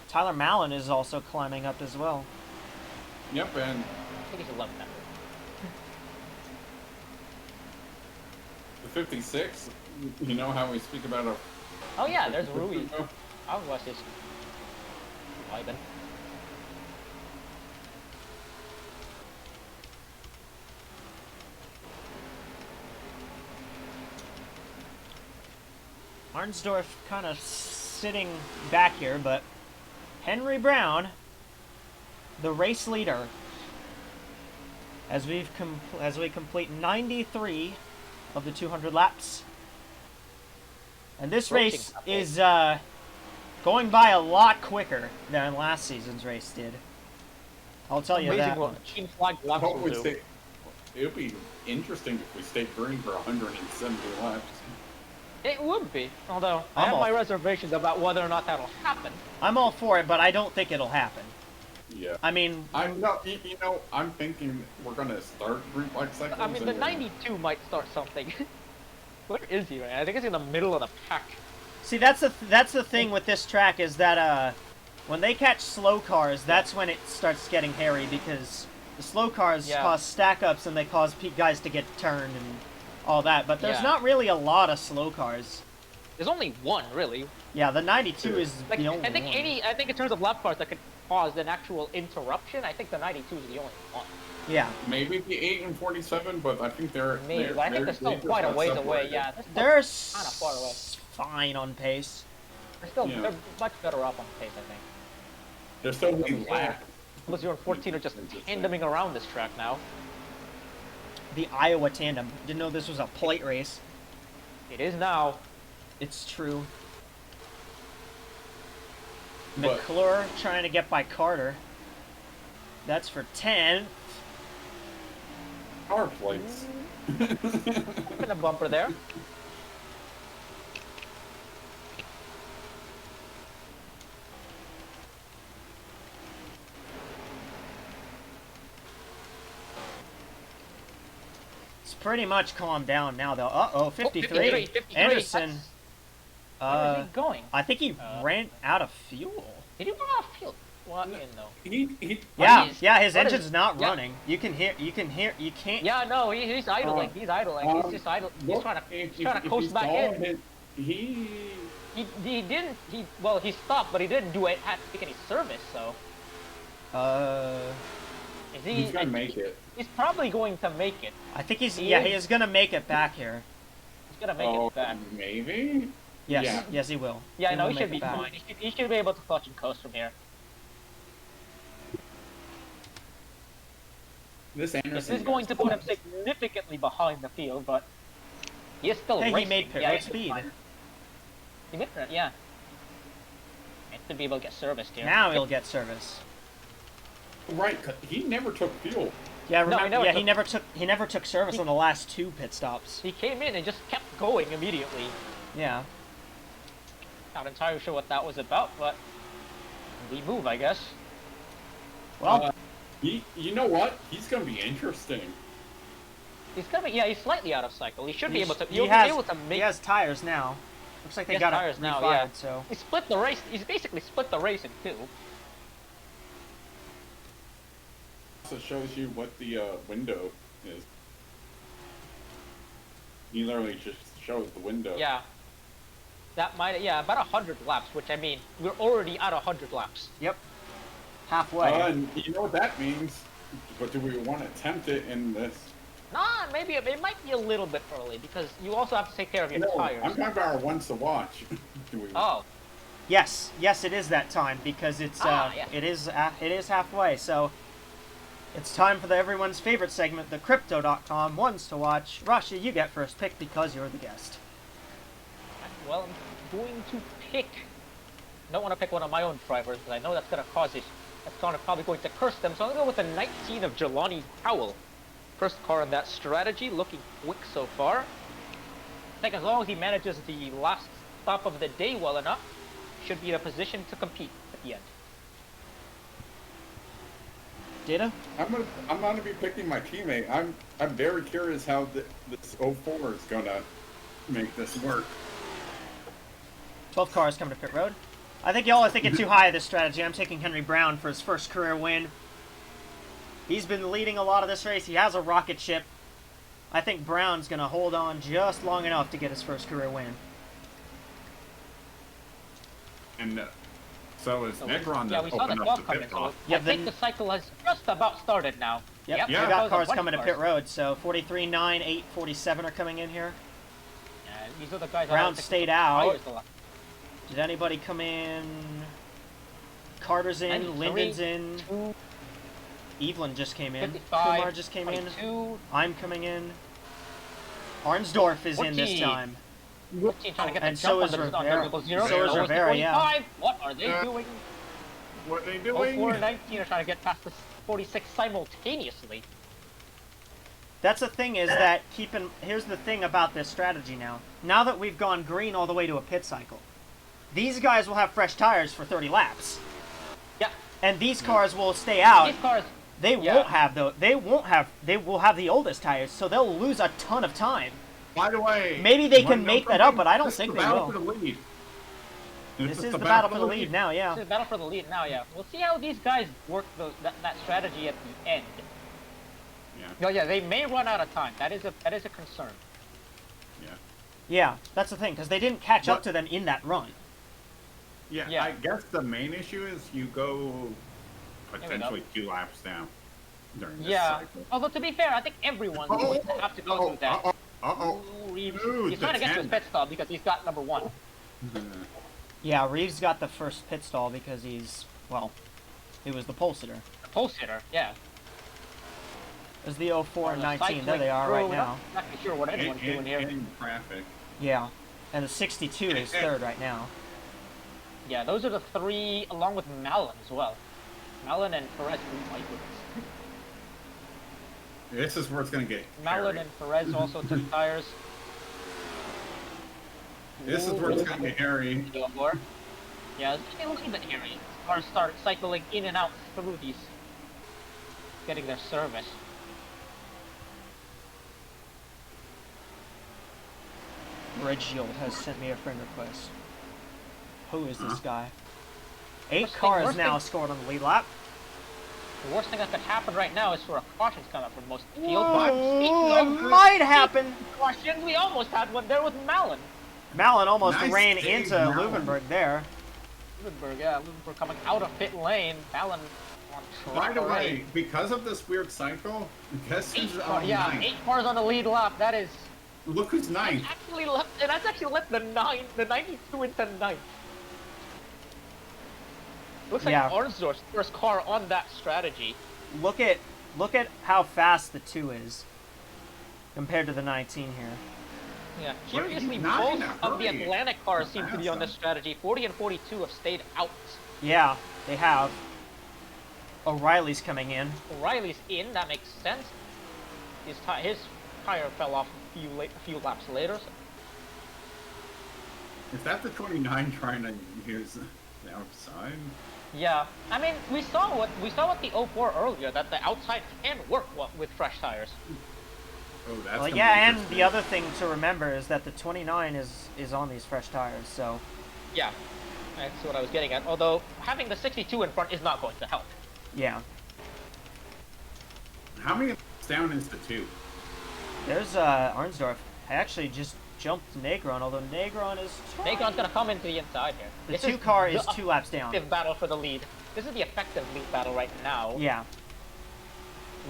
Tyler Mallon is also climbing up as well. Yep, and I think he's 11th now. the 56, you know how we speak about a... Oh yeah, there's Rui. I was his vibing. Arnsdorf kind of sitting back here, but Henry Brown, the race leader, as we complete 93 of the 200 laps, and this race is going by a lot quicker than last season's race did. I'll tell you that. What team flag laps will do. It would be interesting if we stayed green for 170 laps. It would be, although I have my reservations about whether or not that'll happen. I'm all for it, but I don't think it'll happen. Yeah. I mean, I'm thinking we're gonna start green flag cycles. I mean, the 92 might start something. Where is he right now? I think he's in the middle of the pack. See, that's the thing with this track is that when they catch slow cars, that's when it starts getting hairy because the slow cars cause stack-ups and they cause guys to get turned and all that. But there's not really a lot of slow cars. There's only one, really. Yeah, the 92 is like, the only I think one. I think in terms of lap cars that could cause an actual interruption, I think the 92 is the only one. Yeah. Maybe the 8 and 47, but I think they're... Maybe, I think they're still quite a ways away, yeah. They're kind of far away. Fine on pace. They're much better up on pace, I think. They're still in lap. Plus, you're 14 are just tandeming around this track now. The Iowa tandem. Didn't know this was a plate race. It is now. It's true. But McClure trying to get by Carter. That's for 10th. Power plates. Been a bumper there. It's pretty much calmed down now, though. Uh-oh, 53. 53. Anderson. Where is he going? I think he ran out of fuel. Did he run out of fuel? What in though? Yeah, his engine's not running. You can't. Yeah, no, he's idling. He's idling. He's just idling. He's trying to coast back in. He didn't. He stopped, but he didn't have to take any service. So. He's gonna make it. He's probably going to make it. I think he is gonna make it back here. He's gonna make it back. Maybe. Yes, yes, he will. Yeah, no, he should be fine. He should be able to clutch and coast from here. This is going to put him significantly behind the field, but he is still racing. He made pit road speed. He made it, yeah. He should be able to get serviced here. Now he'll get service. Right, he never took fuel. Yeah, remember, he never took service on the last 2 pit stops. He came in and just kept going immediately. Yeah. Not entirely sure what that was about, but we move, I guess. Well, you know what? He's gonna be interesting. He's gonna be, he's slightly out of cycle. He should be able to. He has tires now. Looks like they got tires now. Yeah. So he split the race. He's basically split the race in 2. Also shows you what the window is. He literally just shows the window. Yeah. That might, about 100 laps, which I mean, we're already at 100 laps. Yep. Halfway. And you know what that means? But do we want to attempt it in this? Nah, maybe it might be a little bit early because you also have to take care of your tires. I'm talking about our ones to watch. Oh. Yes, it is that time because it's it is halfway. So it's time for everyone's favorite segment, the Crypto.com ones to watch. Rashya, you get first pick because you're the guest. Well, I'm going to pick. I don't want to pick one of my own drivers because I know that's going to cause That's probably going to curse them. So I'm going to go with the 19 of Jelani Howell. First car in that strategy, looking quick so far. I think as long as he manages the last stop of the day well enough, should be in a position to compete at the end. Data? I'm gonna be picking my teammate. I'm very curious how this 04 is gonna make this work. 12 cars coming to pit road. I think y'all are thinking too high of this strategy. I'm taking Henry Brown for his first career win. He's been leading a lot of this race. He has a rocket ship. I think Brown's going to hold on just long enough to get his first career win. And so is Negron yeah, we saw the open clock up the coming. pit So stop. I think the cycle has just about started now. Yep, Yeah. we got Those cars are coming to bunch pit road. So 43, 9, 8, 47 are coming in here. Yeah, these are the guys. Brown stayed out. A lot. Did anybody come in? Carter's in, 93, Linden's in. 2, Evelyn just came in. 55, Kumar just came in. 22, I'm coming in. Arnsdorf is in this 14. time. 14 trying to get the And jump so on is the Rivera. zero. So is Lower Rivera, yeah. 45. What are they doing? What are they doing? 04 and 19 are trying to get past the 46 simultaneously. That's the thing is that here's the thing about this strategy now. Now that we've gone green all the way to a pit cycle, these guys will have fresh tires for 30 laps. Yeah. And these cars will stay out. These cars. They Yeah. won't have they will have the oldest tires, so they'll lose a ton of time. By the way, Maybe they wanna can know make that up, something? but I don't This is think the they battle will. for the lead. This is the battle for the lead now, yeah. This is a battle for the lead now, yeah. We'll see how these guys work that strategy at the end. Yeah. No, yeah, they may run out of time. That is a concern. Yeah. Yeah, that's the thing, because they didn't catch up But- to them in that run. Yeah, Yeah. I guess the main issue is you go potentially 2 laps down during this Yeah. cycle. Although to be fair, I think everyone's going to have to go through that. Uh-oh. Ooh, Reeves. Dude, He's trying to the get to his 10. pit stop because he's got number 1. Yeah, Reeves got the first pit stall because he was the pole sitter. The pole sitter, yeah. It was the 04 and The 19, there cycling they are crew, right we're now. Not actually sure what anyone's doing here. In traffic. Yeah, and the 62 is third right now. Yeah, those are the 3, along with Malin as well. Malin and Perez. Oh my goodness. This is where it's going to get Malin hairy. and Perez also took tires. This is where it's going to get hairy. Yeah, it's a little bit hairy. Cars start cycling in and out through these, getting their service. Reginald has sent me a friend request. Who is this guy? 8 Worst thing- cars worst now thing- scored on the lead lap. The worst thing that could happen right now is for a caution to come up from most of the field. Whoa, it might happen. Cautions, we almost had one there with Malin. Malin almost Nice ran save, into Malin. Luvenberg there. Ludenberg coming out of pit lane. Malin on track. By the way, already. because of this weird cycle, guess who's 8 on yeah, 9? 8 cars on the lead lap. That is Look who's 9. that's actually left the 92 into 9th. Looks like Yeah. Arnsdorf's first car on that strategy. Look at how fast the 2 is compared to the 19 here. Yeah, But curiously, he's not in both a of the hurry. Atlantic cars seem to be on this Awesome. strategy. 40 and 42 have stayed out. Yeah, they have. O'Reilly's coming in. O'Reilly's in, that makes sense. His tire fell off a few laps later. So. Is that the 29 trying to use the outside? Yeah, I mean, we saw what the 04 earlier, that the outside can work with fresh tires. Oh, that's Well, gonna be yeah, and interesting. the other thing to remember is that the 29 is on these fresh tires, so Yeah, that's what I was getting at. Although having the 62 in front is not going to help. yeah. How many down is the 2? There's Arnsdorf. I actually just jumped Negron, although Negron is Negron's gonna come into the inside here. the This 2 car is the 2 laps down. effective battle for the lead. This is the effective lead battle right now. Yeah.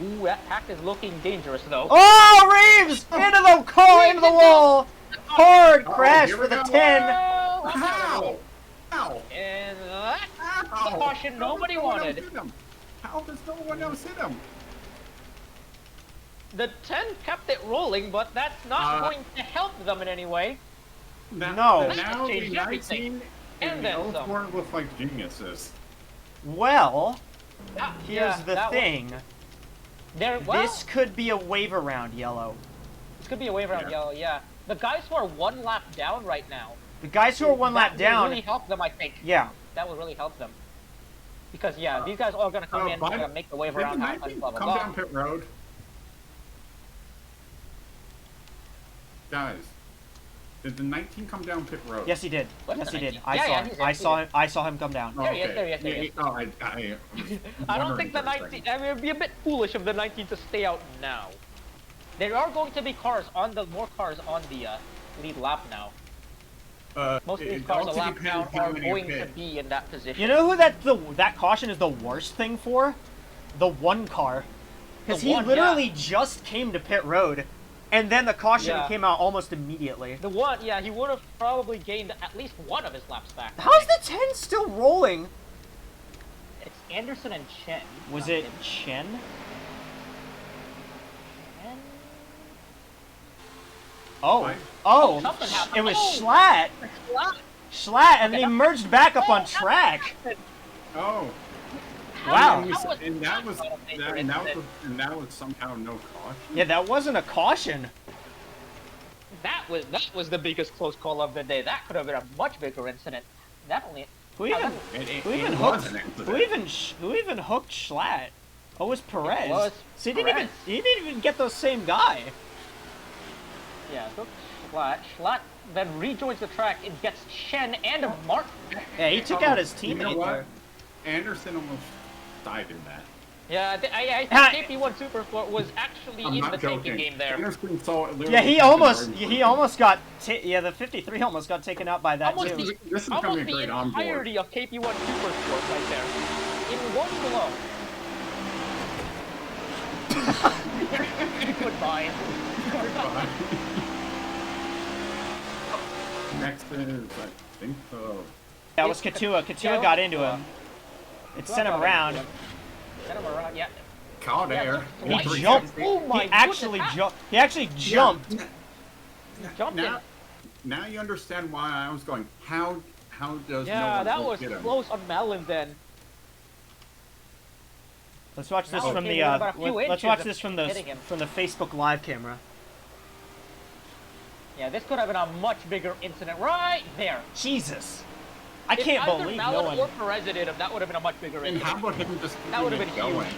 Ooh, that pack is looking dangerous though. Oh, Reeves! Into the car, into the wall! Hard Oh, crash here for we the go. 10. Oh, Ow! Ow! and that's Ow! the caution How nobody does no one wanted. else hit him? How does no one else hit him? The 10 kept it rolling, but that's not going to help them in any way. Now, No. Now the Changed everything. 19 And and then the some. 04 look like geniuses. Well, Here's the thing. Well, This could be a wave around, Yellow. this could be a wave around yellow, yeah. The guys who are one lap down right now. The guys who are one lap That down. will really help them, I think. Yeah. That will really help them. Because, yeah, these guys are all going to come in and make the wave around happen, blah, blah, Come blah. down pit road. Guys, did the 19 come down pit road? Yes, he did. What? Yes, he did. Yeah, I yeah, saw him. he's I there, saw he's him. I saw him come down. There he is, there he is, there he is. Oh, I don't think the 19... I mean, it would be a bit foolish of the 19 to stay out now. There are going to be more cars on the lead lap now. Most of these cars a lap down are going to be in that position. You know who that caution is the worst thing for? The one car. Because he literally just came to pit road, and then the caution came out almost immediately. The one, yeah, he would have probably gained at least one of his laps back. How's the 10 still rolling? It's Anderson and Chen. Was it Chen? Oh, Something happened. it was Schlatt. Schlatt, and then he merged back up on track. Oh. Wow. And that was somehow no caution. Yeah, that wasn't a caution. That was the biggest close call of the day. That could have been a much bigger incident. That only. Who even hooked Schlatt? Oh, it was Perez. So he didn't even get those same guy. Yeah, hooked Schlatt. Schlatt then rejoins the track and gets Chen and Martin. Yeah, he took out his teammate. You know what? Anderson almost died in that. Yeah, I think KP1 Supersport was actually in the taking game there. Anderson saw it. Yeah, he almost got the 53 almost got taken out by that almost too. This is almost becoming a the great onboard. entirety of KP1 Supersport right there. In one blow. Goodbye. Next is, I think so. That was Katua. Katua got into him. It sent him around. Sent him around, yeah. Caught air. He jumped. Oh my He actually jumped. He actually jumped. Jumped in. Now you understand why I was going. How does yeah, no that one was get him? close on Malin then. Let's watch this Now from it the. came in about a few Let's inches watch of this from hitting him. the Facebook Live camera. Yeah, this could have been a much bigger incident right there. Jesus, I can't believe no one. If either Malin or Perez did him, that would have been a much bigger And incident. how about him just That would have been going? huge.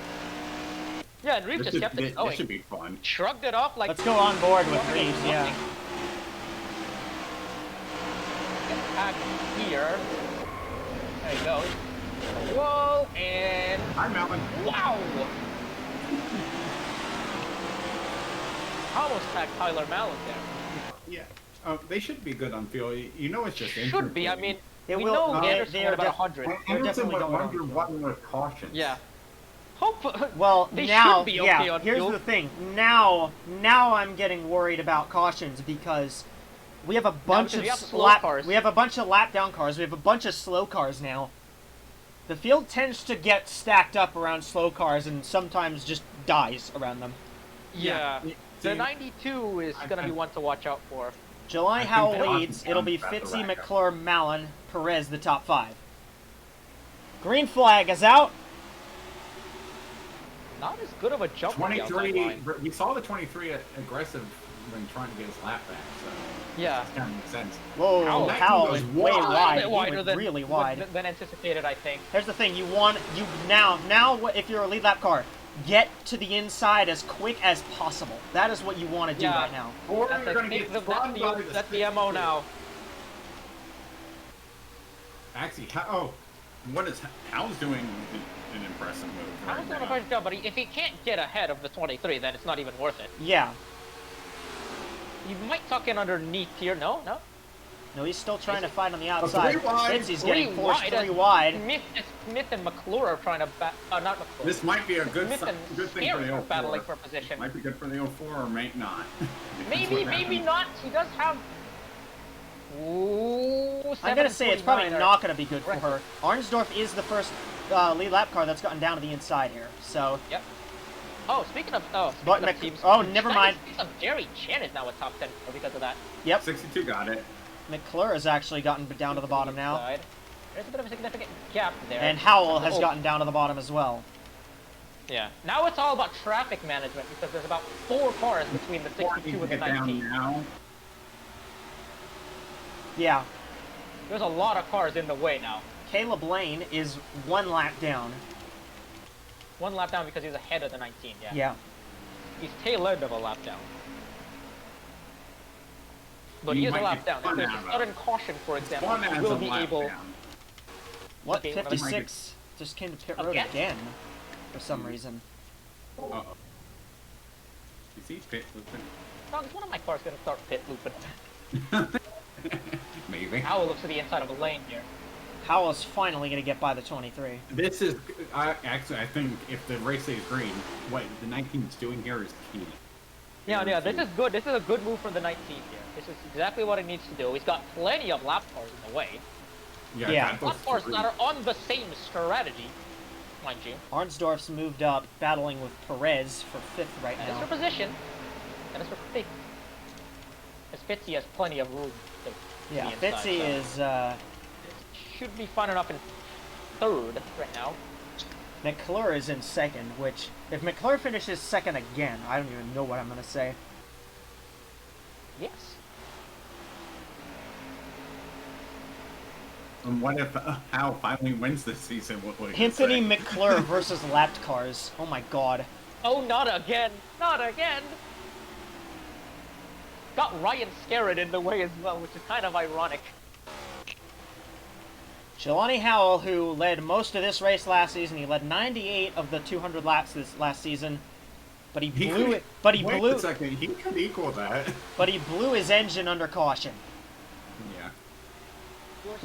Yeah, and Reeves just kept it going. This should be fun. Shrugged it off like. Let's go on board with Reeves. Yeah. Get back here. There you go. Whoa, and Hi, Malvin. wow! Almost tagged Tyler Malin there. Yeah. They should be good on field. You know, it's just Should be. I mean, They we will- know they- Anderson they had are about 100. Anderson definitely would going on wonder field. what with cautions. Yeah. Hope. Well, they now, should be okay yeah. on Here's field. the thing. Now I'm getting worried about cautions because we have a bunch because we have of slow cars. We have a bunch of lap down cars. We have a bunch of slow cars now. The field tends to get stacked up around slow cars and sometimes just dies around them. Yeah. Yeah. The 92 is going to be one to watch out for. July I think Howell that leads. Austin It'll be sounds about the Fitzy, rack up. McClure, Malin, Perez, the top 5. Green flag is out. Not as good of a jump on the outside 23. line. We saw the 23 aggressive when trying to get his lap back. So Yeah. it kind of makes sense. Whoa, Howell Howell goes is way wide. wide. A bit wider He went than, really wide. than anticipated, I think. Here's the thing, now if you're a lead lap car, get to the inside as quick as possible. That is what you want to do Yeah. right now. Or That's, you're I going to think get that's the MO now. Actually, Howell's doing an impressive move. I Right don't know now. if I can, but if he can't get ahead of the 23, then it's not even worth it. Yeah. You might tuck in underneath here. No. No, he's still trying to fight on the three outside. wide. Fitzy's getting forced wide. 3 wide. Smith and McClure are trying to not McClure. This might be a good Smith and thing for Scarrett the are 04. battling for position. Might be good for the 04 or might not. Maybe not. He does have. Ooh, I'm going to say it's probably 7:49 not going to be good for her. Arnsdorf is the first lead lap car that's gotten down to the inside here. So, Yep. Oh, speaking of teams. Never mind. Jerry Chen is now a top 10 because of that. Yep. 62 got it. McClure has actually gotten down to the bottom now. Side. There's a bit of a significant gap there. And Howell has gotten down to the bottom as well. Yeah. Now it's all about traffic management because there's about 4 cars between the 62 and the 19. Now. Yeah. There's a lot of cars in the way now. Caleb Lane is 1 lap down. 1 lap down because he's ahead of the 19, yeah. Yeah. He's tail end of a lap down. But he is a lap down. If there's a sudden caution, for example, he will be able... What? Okay, 56 just came to pit road again for some reason. Uh-oh. Is he pit looping? No, is one of my cars going to start pit looping? Maybe. Howell looks to the inside of a lane here. Howell's finally going to get by the 23. This is... actually, I think if the race stays green, what the 19 is doing here is key. Yeah, this is good. This is a good move from the 19 here. This is exactly what it needs to do. He's got plenty of lap cars in the way. Yeah. Lap cars that are on the same strategy, mind you. Arnsdorf's moved up, battling with Perez for 5th right That now. is for position. That is for 5th. As Fitzy has plenty of room to Yeah, be inside, Fitzy is, should be fine enough in 3rd right now. McClure is in 2nd, which, if McClure finishes 2nd again, I don't even know what I'm going to say. Yes. And what if Hal finally wins this season? What would Anthony McClure versus lapped cars. Oh my god. Oh, not again! Not again! Got Ryan Scarrett in the way as well, which is kind of ironic. Jelani Howell, who led most of this race last season, he led 98 of the 200 laps this last season, but he blew it. But he blew. Wait a second, he could equal that. But he blew his engine under caution Yeah.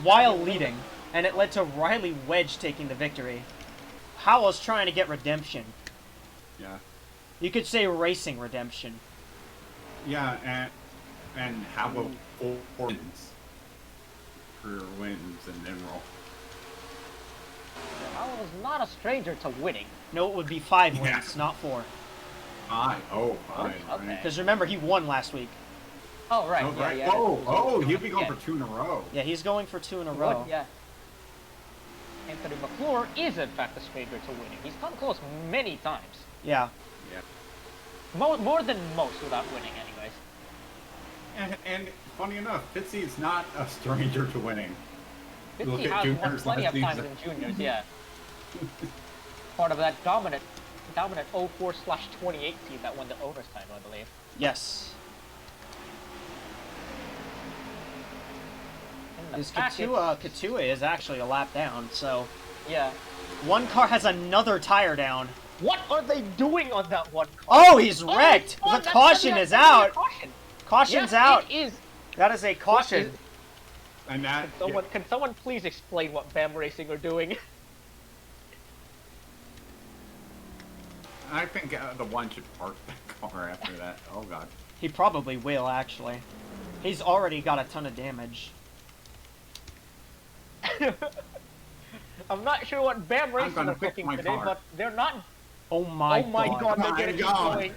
while leading, and it led to Riley Wedge taking the victory. Howell's trying to get redemption. Yeah. You could say racing redemption. Yeah, and Howell 4 wins. Career wins and ENROLC. Howell is not a stranger to winning. No, it would be 5 wins, Yeah. not 4. 5. Oh, 5. Okay. Right. Because remember, he won last week. Oh, right. Oh, Yeah, right. yeah. Oh, he'll be going Yeah. for 2 in a row. Yeah, he's going for 2 in a row. What? Yeah. Anthony McClure is, in fact, a stranger to winning. He's come close many times. Yeah. Yeah. More than most without winning, anyways. And funny enough, Fitzy is not a stranger to winning. Look Fitzy at has won juniors plenty last of times season. in juniors, yeah. Part of that dominant 04/28 team that won the Owners title, I believe. Yes. In the Because pack, Katua is actually a lap down, so... Yeah. One car has another tire down. What are they doing on that one car? Oh, he's wrecked! Oh, The that's caution gonna be is a- that's gonna out! be a caution. Caution's Yes, out! It is. That is a caution. And that... Can someone please explain what BAM Racing are doing? I think the one should park that car after that. Oh, God. He probably will, actually. He's already got a ton of damage. I'm not sure what BAM Racing gonna are fix cooking my today, car. but they're not. Oh my Oh my god, they're gonna keep going.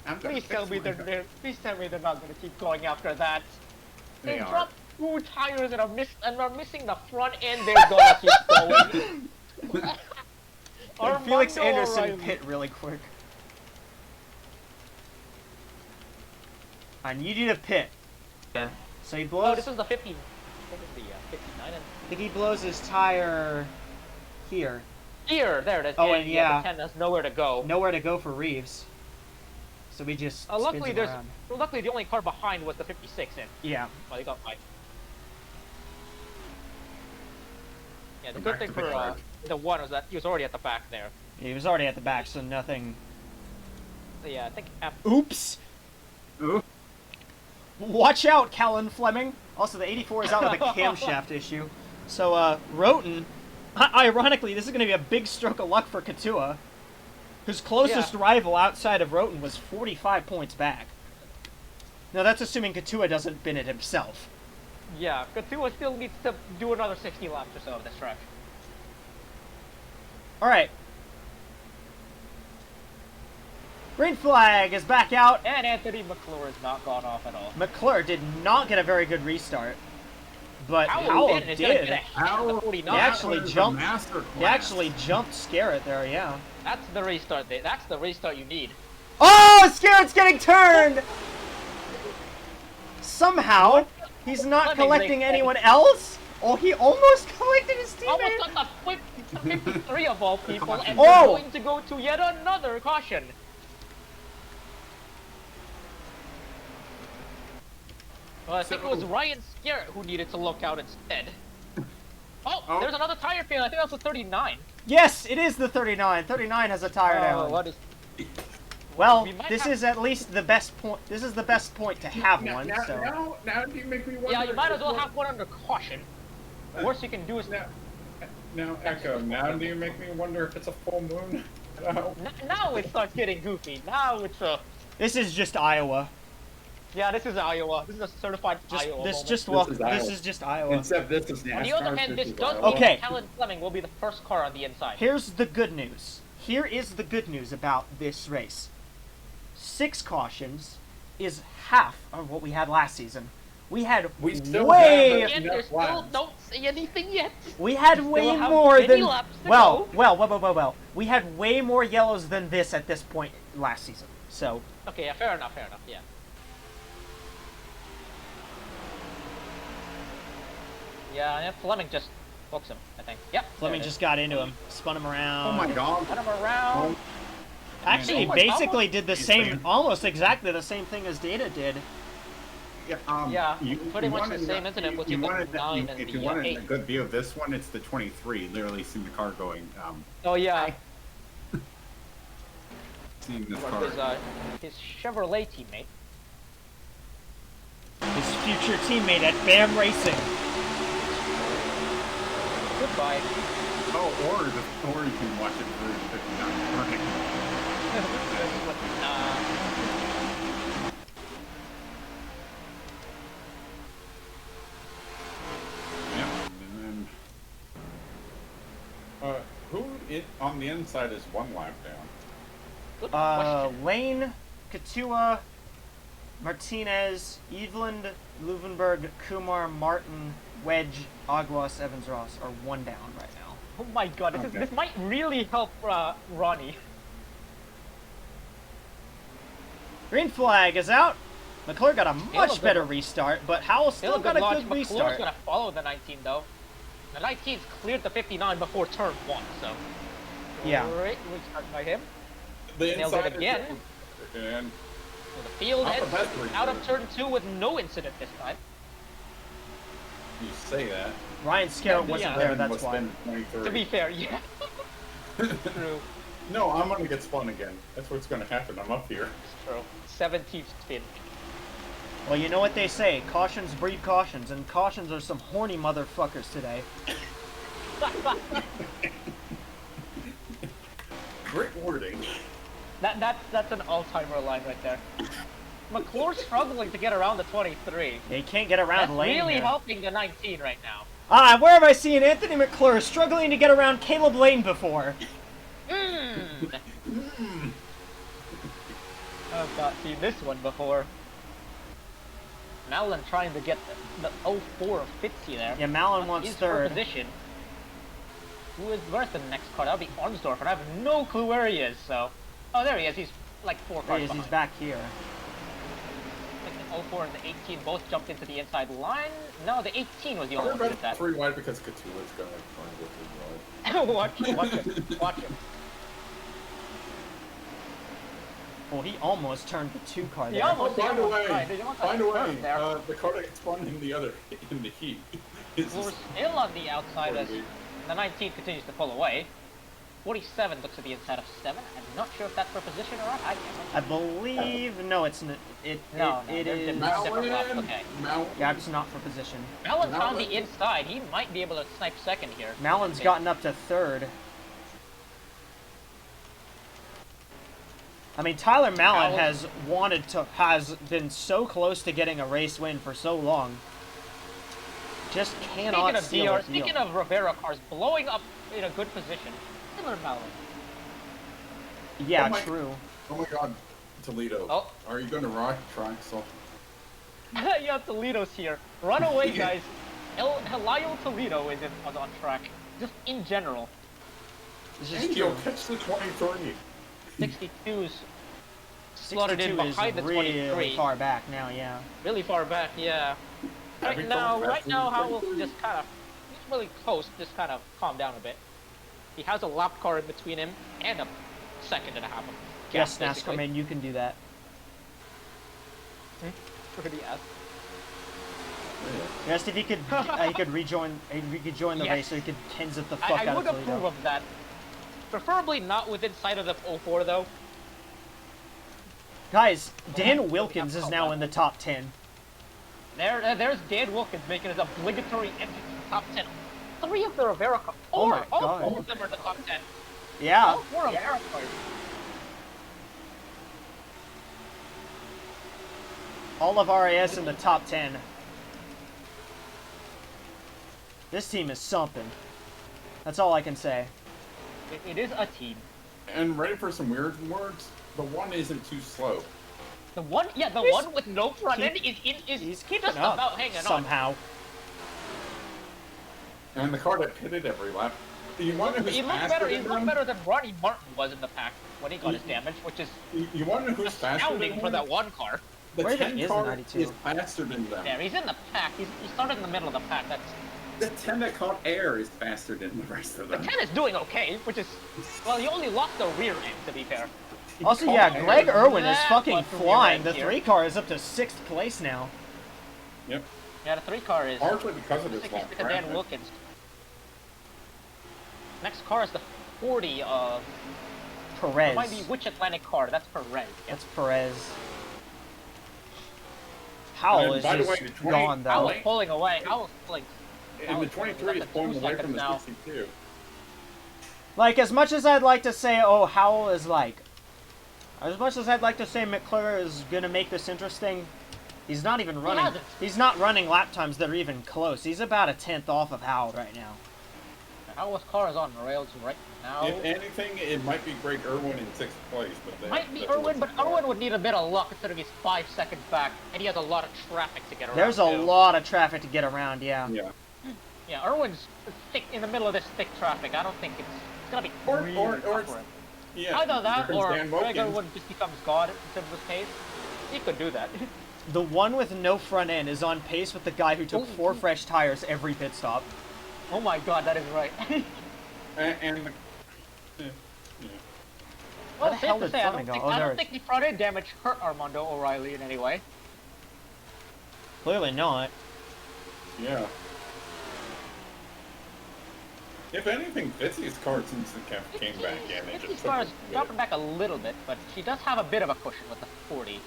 I'm gonna Please tell fix me my car. please tell me they're not gonna keep going after that. They They are. dropped 2 tires and are missing the front end. They're gonna keep going. And Felix Armando Anderson O'Reilly. pit really quick. I need you to pit. Yeah. So he Oh, blows... this is the 50. What is the 59? And I think he blows his tire here. here, there it is. Oh, and yeah. the 10 has nowhere to go. Nowhere to go for Reeves. So he just spins Luckily, him around. luckily the only car behind was the 56 in. Yeah. Well, he got by. Yeah, the Come good back thing to for the car. the one was that he was already at the back there. He was already at the back, so nothing... So yeah, I think Oops! Ooh. Watch out, Callan Fleming! Also, the 84 is out with a camshaft issue. So, Roten... Ironically, this is going to be a big stroke of luck for Katua, whose closest rival outside of Roten was 45 points back. Now, that's assuming Katua doesn't bin it himself. yeah, Katua still needs to do another 60 laps or so of this track. Alright. Green flag is back out. And Anthony McClure has not gone off at all. McClure did not get a very good restart. but Howell It's gonna did. get ahead of the 49. He actually was a jumped. master He class. actually jumped Scarrett there, yeah. That's the restart. That's the restart you need. Oh, Scarrett's getting turned! Somehow, he's not Fleming collecting makes anyone else? Oh, he almost collected his Almost teammate! got the 53 of all people, and Oh! we're going to go to yet another caution. Well, I think it was Ryan Scarrett who needed to look out instead. Oh, there's another tire fail. I think that was a 39. Yes, it is the 39. 39 has a tire down. What is... Well, we might this have- is at least the best point. This is the best point to have one, so. Now do you make me wonder? Yeah, you might as well have one under caution. The worst you can do is... Now, Echo, now do you make me wonder if it's a full moon? No. Now it starts getting goofy. Now it's a... This is just Iowa. Yeah, this is Iowa. This is a certified Just, Iowa this moment. just This well, is this Iowa. is just Iowa. Except this is NASCAR. On the other hand, this does mean Okay. that Helen Fleming will be the first car on the inside. Here's the good news. Here is the good news about this race. 6 cautions is half of what we had last season. We had We still way have Again, enough there's still laps. don't say anything yet. we had still way have more many than laps to well, go. well. We had way more yellows than this at this point last season. So, Okay, yeah, fair enough, yeah. Yeah, and Fleming just books him, I think. Yep. Fleming just got into him, spun him around. Oh my god. Cut him around. Actually, Almost- basically did the He's same, saying- almost exactly the same thing as Data did. Yeah, Yeah, you- pretty you much wanted the same that- incident with you the wanted that- 9 and If you the wanted 8. a good view of this one, it's the 23. Literally seen the car going, Oh yeah, seeing this or car. his Chevrolet teammate. His future teammate at BAM Racing. Goodbye. Oh, or you can watch it through 59. Right. Yeah, and then Who on the inside is one lap down? Good question. Lane, Katua, Martinez, Eveland, Luvenberg, Kumar, Martin, Wedge, Aguas, Evans, Ross are 1 down right now. Oh my god, Okay. this might really help Ronnie. Green flag is out. McClure got a much good better one. restart, but Howell still got a launch. good McClure's restart. gonna follow the 19 though. The 19's cleared the 59 before turn 1, so. Yeah. Great restart by him. The Nailed it inside is- again. And So the field Not the ends best restart. out of turn 2 with no incident this time. you say that. Ryan Scarrett wasn't Yeah. there, Evan that's was why. spin 23. To be fair, yeah. True. No, I'm gonna get spun again. That's what's gonna happen. I'm up here. It's true. 17th spin. Well, you know what they say, cautions breed cautions, and cautions are some horny motherfuckers today. Great wording. That's an all-timer line right there. McClure's struggling to get around the 23. They can't get around That's Lane really here. helping the 19 right now. Ah, where have I seen Anthony McClure struggling to get around Caleb Lane before? I've not seen this one before. Malin trying to get the 04 of Fitzy there. Yeah, Malin wants He's for third. position. Where's the next car? That'll be Arnsdorf, and I have no clue where he is, so... Oh, there he is. He's like 4 There cars he is, he's behind. back here. Like the 04 and the 18 both jumped into the inside line. No, the 18 was the only We're one who about did that. 3 wide because Katula's gonna try to go 3 wide. watch him. Watch him. Oh, he almost turned the 2 car He there. almost- Find a way. Right, they want that Find a way. turn there. The car that spun in the other in the heat. Is Well, we're just- still on the outside as 48. the 19 continues to pull away. 47 looks at the inside of 7. I'm not sure if that's for position or not. I believe no, it's not. It No, it they're is. different. Separate laps, okay. Yeah, it's not for position. Malin's on Malin- the inside. He might be able to snipe second here. Malin's Okay. gotten up to 3rd. I mean, Tyler Malin Malin- has been so close to getting a race win for so long. Just cannot Speaking seal of a DR, deal. speaking of Rivera cars blowing up in a good position, similar Malin. Yeah, Oh my- true. Oh my god, Toledo. Oh. Are you gonna try so? Yeah, Toledo's here. Run away, guys. Helayo Toledo is on track, just in general. This is And you'll true. catch the 23. 62's slotted in 62 is behind the really 23. far back now, yeah. Really far back, yeah. Having Right fun now, fast Howell and just kind of, he's really close, just kind of calm down a bit. He has a lap car in between him and a second and a half of Yes, gap, NASCAR basically. man, you can do that. Pretty ass. Yes, if he could, he could rejoin the Yes. race, so he could Kenz it the fuck I out would of approve Toledo. of that. Preferably not within sight of the 04 though. Guys, Dan Wilkins is now in the top 10. There's Dan Wilkins making his obligatory entry to the top 10. 3 of the Rivera cars. Oh my all God. 4 of them are in the top 10. Yeah. All 4 Rivera cars. All of RAS in the top 10. This team is something. That's all I can say. It is a team. And ready for some weird words? The one isn't too slow. The one with no front end is He's just keeping up about hanging on. somehow. And the car that pitted every lap. You want to know who's He looked faster better. He than looked them? better than Ronnie Martin was in the pack when he got his damage, which is You want to know who's faster than astounding for them? that one car. The Where even 10 is the car 92? is faster than them. There, he's in the pack. He started in the middle of the pack. That's The 10 that caught air is faster than the rest of the them. 10 is doing okay, which is well, he only lost the rear end to be fair. Also, yeah, Greg Irwin is That fucking much from flying. your The end here. 3 car is up to 6th place now. Yep. Yeah, the 3 car is Partly because of this long Dan traffic. Wilkins. Next car is the 40 of Perez. might be which Atlantic car? That's Perez. Yeah. That's Perez. Howell And is by the just way, the 20 gone though. Howell's pulling away. Howell's pulling. And the 23 is pulling away from the now. 62. Like, as much as I'd like to say, oh, Howell is like... As much as I'd like to say McClure is gonna make this interesting, he's not even running... hasn't. He's not running lap times that are even close. He's about a 10th off of Howell right now. Howell's car is on rails right now. If anything, it might be Greg Irwin in 6th place. But Might be that's Irwin, but what's going on. Irwin would need a bit of luck considering he's 5 seconds back, and he has a lot of traffic to get around. There's a too. lot of traffic to get around, yeah. Yeah. Yeah, Irwin's thick in the middle of this thick traffic. I don't think it's gonna be really tough for him. Yeah. Either that There's or Dan Greg Wilkins. Irwin just becomes God in terms of his pace. He could do that. The one with no front end is on pace with the guy who took 4 fresh tires every pit stop. Oh my God, that is right. And yeah. Well, the safe hell to did say, I Fleming don't go? think, Oh, I there don't it is. think the front end damage hurt Armando O'Reilly in any way. Clearly not. Yeah. If anything, Fitzy's car since the came back in, it Fitzy's just car took is it. dropping back a little bit, but she does have a bit of a cushion with the 40.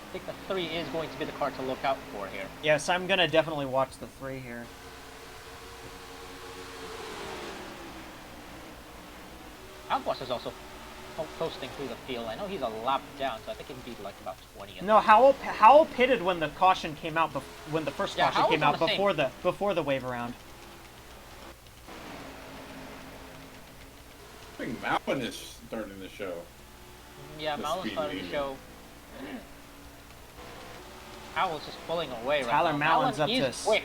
I think the 3 is going to be the car to look out for here. Yes, I'm gonna definitely watch the 3 here. Outboss is also coasting through the field. I know he's a lap down, so I think he'd be like about 20th. No, Howell pitted when the caution came out. When the first Yeah, caution Howell's came on out the same. before the wave around. I think Malvin is starting the show. Yeah, The Mal's speed starting to leader. show. Howell's just pulling away right Tyler now. Mallon's Mallon up is to quick.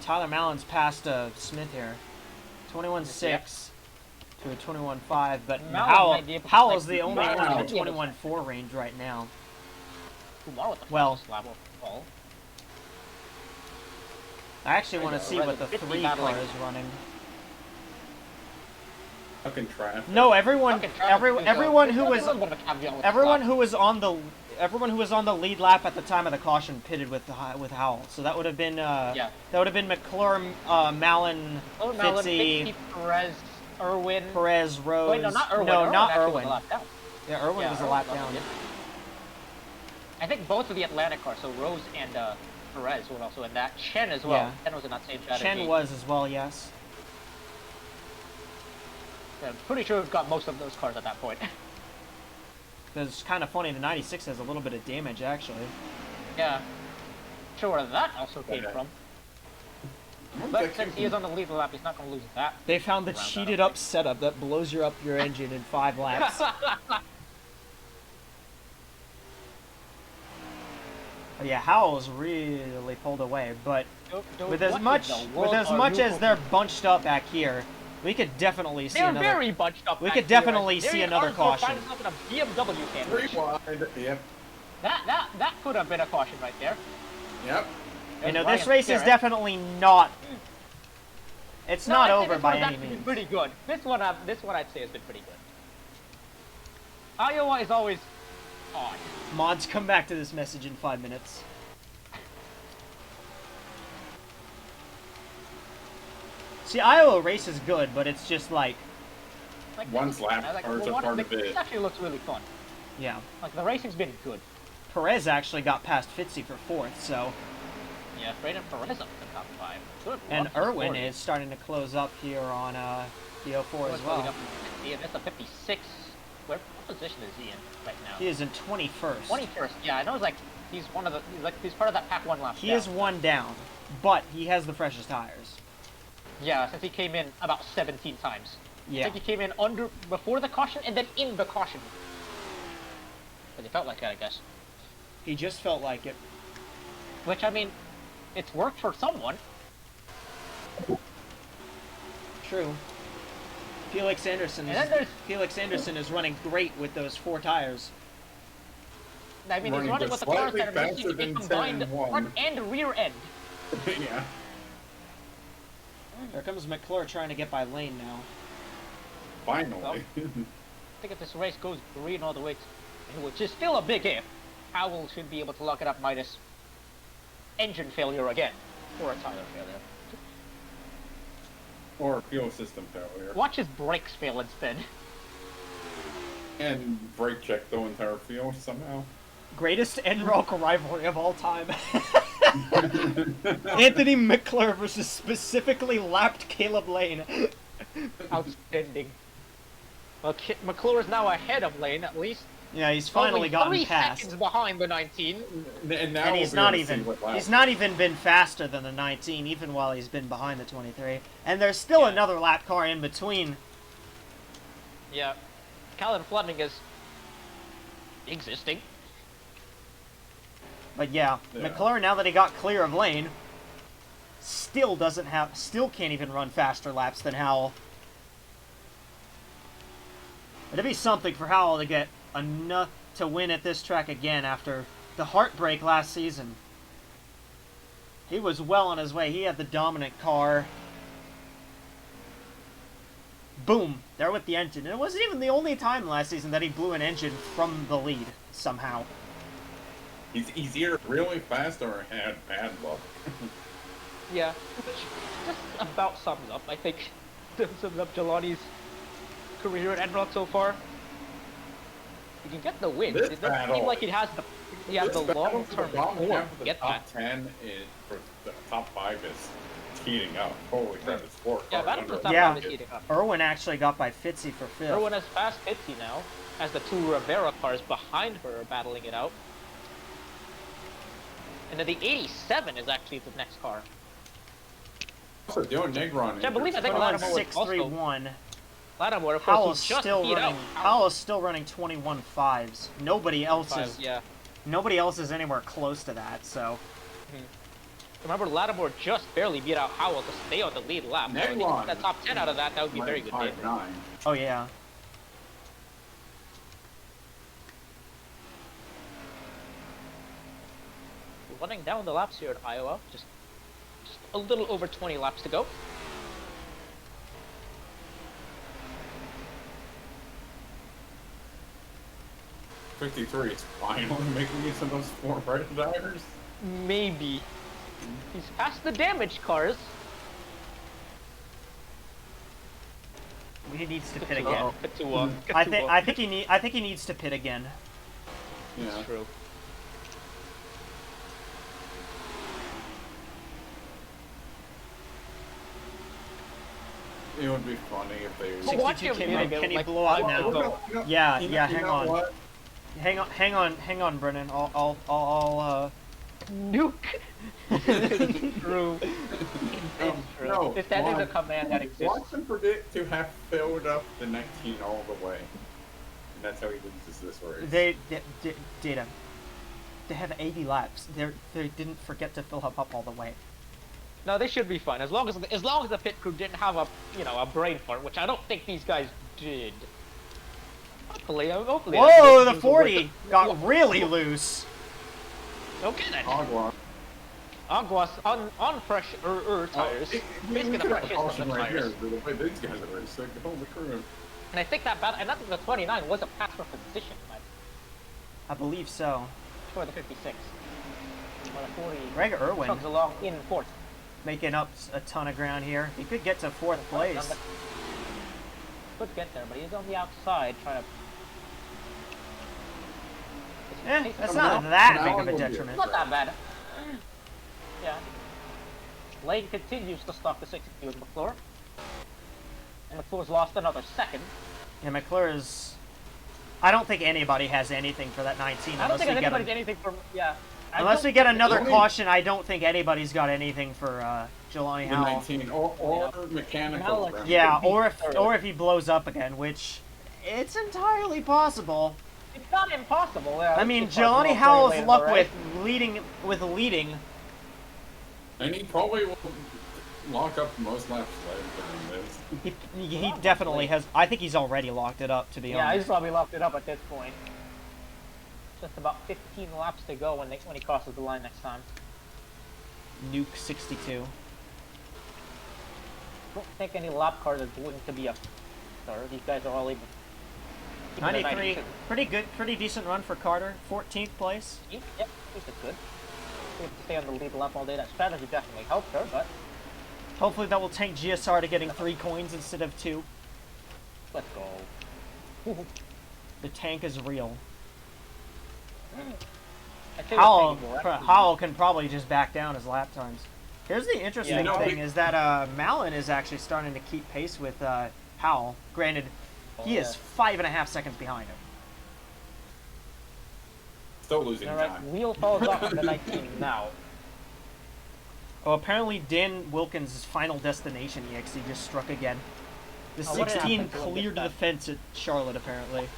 Tyler Mallon's passed Smith here. 21.6 to a 21.5, but Mallon might be able to Howell's snipe the only Wow. one in Might the be able to 21.4 range right now. Kumar with the Well- fastest lap overall. I actually want to see what the 50 3 car battling. is running. Fucking traffic. No, everyone Fucking traffic is a- everyone who there's was a little bit of a caveat with everyone slap. who was on the lead lap at the time of the caution pitted with Howell. So that would have been Yeah. that would have been McClure, Mallon, Oh, Mallon, Fitzy, Perez, Irwin. Perez, Rose. Wait, no, not Irwin. No, Irwin not actually was Irwin. a lap down. Yeah, Irwin Yeah, was a Irwin lap was down. yeah. I think both of the Atlantic cars, so Rose and Perez were also in that. Chen as well. Yeah. Chen was in that same strategy. Chen was as well, yes. Yeah, I'm pretty sure we've got most of those cars at that point. It's kind of funny. The 96 has a little bit of damage actually. Yeah. Sure where that also came Okay. from. Where's But that since kid he is on the lead lap, he's not going to lose that. They found the Round that cheated up. up setup that blows your engine in 5 laps. Oh, yeah, Howell's really pulled away, but Dude, with as what much in the world are as you they're bunched up back here, we could definitely see They're another. very bunched up. We back could here, definitely and see there another Arnco caution. finds himself in a BMW sandwich. 3 wide. Yep. That could have been a caution right there. Yep. You know, There's this Ryan race is Scarrett. definitely not. It's No, not I'd say over this by one's any actually been means. pretty good. This one I'd say has been pretty good. Iowa is always odd. Mods, come back to this message in 5 minutes. See, Iowa race is good, but it's just like, Like, One's lap I was like, cars well, are what- part like, of it. This actually looks really fun. yeah. Like the racing's been good. Perez actually got past Fitzy for 4th, so. Yeah, Braden Perez up to the top 5. Good. And Well, Irwin scored. is starting to close up here on the 04 as Irwin's leading well. up to 50, and that's a 56. What position is he in right now? He is in 21st. 21st. Yeah, I know. It's like he's part of that pack 1 lap. He is 1 down, but he has the freshest tires. Yeah, since he came in about 17 times. I Yeah. think he came in before the caution and then in the caution. But it felt like that, I guess. He just felt like it. Which, I mean, it's worked for someone. True. Felix Anderson And then there's- is running great with those 4 tires. I mean, he's Running running just with the cars slightly that are faster using a than combined 10-1. front and rear end. Yeah. There comes McClure trying to get by Lane now. Finally. I think if this race goes green all the way, which is still a big if, Howell should be able to lock it up minus engine failure again, or a tire failure. Or fuel system failure. Watch his brakes fail instead. And brake check the entire field somehow. Greatest ENROLC rivalry of all time. Anthony McClure versus specifically lapped Caleb Lane. Outstanding. Well, McClure is now ahead of Lane, at least. Yeah, he's finally Only gotten 3 past. seconds behind the 19. And now And he's we'll not be able to see even what laps. he's not even been faster than the 19, even while he's been behind the 23. And there's still Yeah. another lap car in between. Yeah. Callan Fleming is existing. But yeah, Yeah. McClure, now that he got clear of Lane, still can't even run faster laps than Howell. It'd be something for Howell to get enough to win at this track again after the heartbreak last season. He was well on his way. He had the dominant car. Boom! There with the engine. And it wasn't even the only time last season that he blew an engine from the lead, somehow. He's either really fast or had bad luck. Yeah. Which just about sums up, I think. Sums up Jelani's career at ENROC so far. He can get the win, This but it doesn't battle- seem like he has the This battle long for term the bottom form half of to the get top that. 10 is for the top 5 is heating up. Holy crap, it's 4 Yeah, cars battle under for it. top Yeah. 5 is heating up. Irwin actually got by Fitzy for 5th. Irwin has fast 50 now, as the 2 Rivera cars behind her are battling it out. And then the 87 is actually the next car. Also doing Negron. I believe I think Irwin Lattimore was 6-3-1. Lattimore, of course, Howell's who just still beat running. out Howell's still running 21.5s. Nobody else is. Yeah. Nobody else is anywhere close to that. So Remember, Lattimore just barely beat out Howell to stay on the lead lap. So if he Neglon. gets that top 10 out of that, that would be very good. Day. 5-9. oh yeah. Running down the laps here at Iowa, just a little over 20 laps to go. '53 is finally making use of those 4 red tires. Maybe. He's past the damaged cars. He needs to pit again. I I think he needs to pit again. Yeah. That's true. It would be funny if they. But watch 62 him came make in. it, Can he like, blow out five now? to go. Yeah, You yeah. know Hang on. what? Hang on, Brennan. I'll Nuke. It's true. No, True. no, If that is a Juan- command that exists. Watch him predict to have filled up the 19 all the way. And that's how he loses this race. Data. They have 80 laps. They didn't forget to fill up all the way. No, they should be fine as long as the pit crew didn't have a brain fart, which I don't think these guys did. Hopefully. Whoa, the 40 got really loose. Okay then. Agua. Aguas on fresh tires. Basically the fresh Caution the right tires. here. The way these guys are racing. Holy crap. And I think the 29 was a pass for position, but I believe so. for the 56. Well, the 40 Greg Irwin comes along in fourth. making up a ton of ground here. He could get to 4th place. Could get there, but he's on the outside trying to. That's not that big of a detriment. Not that bad. Yeah. Lane continues to stalk the 62 with McClure. And McClure's lost another second. Yeah, McClure is... I don't think anybody has anything for that 19. I don't think anybody's anything from. Yeah. Unless we get another caution, I don't think anybody's got anything for Jelani The Howell. 19 or mechanical. Malik. Yeah, or if he blows up again, which it's entirely possible. It's not impossible. Yeah, I mean, it's possible Jelani very Howell's late, luck right? with leading. And he probably will lock up most laps later than this. He definitely has. I think he's already locked it up, to be Yeah, honest. he's probably locked it up at this point. Just about 15 laps to go when he crosses the line next time. Nuke 62. Don't think any lap cars are going to be a third. These guys are all even. 93. Pretty good, pretty decent run for Carter. 14th place. Yep, at least it's good. Good to stay on the lead lap all day. That strategy definitely helped her, but Hopefully that will tank GSR to getting 3 coins instead of 2. let's go. The tank is real. I think we're taking more Howell can probably just back down his lap times. Here's the interesting Yeah, thing is that Malin is actually starting to keep pace with Howell. Granted, he is 5.5 seconds behind him. Still losing All right, time. wheel falls off on the 19 now. Oh, apparently Dan Wilkins' final destination EXE just struck again. The Oh, what 16 happened to him cleared this the time? fence at Charlotte, apparently.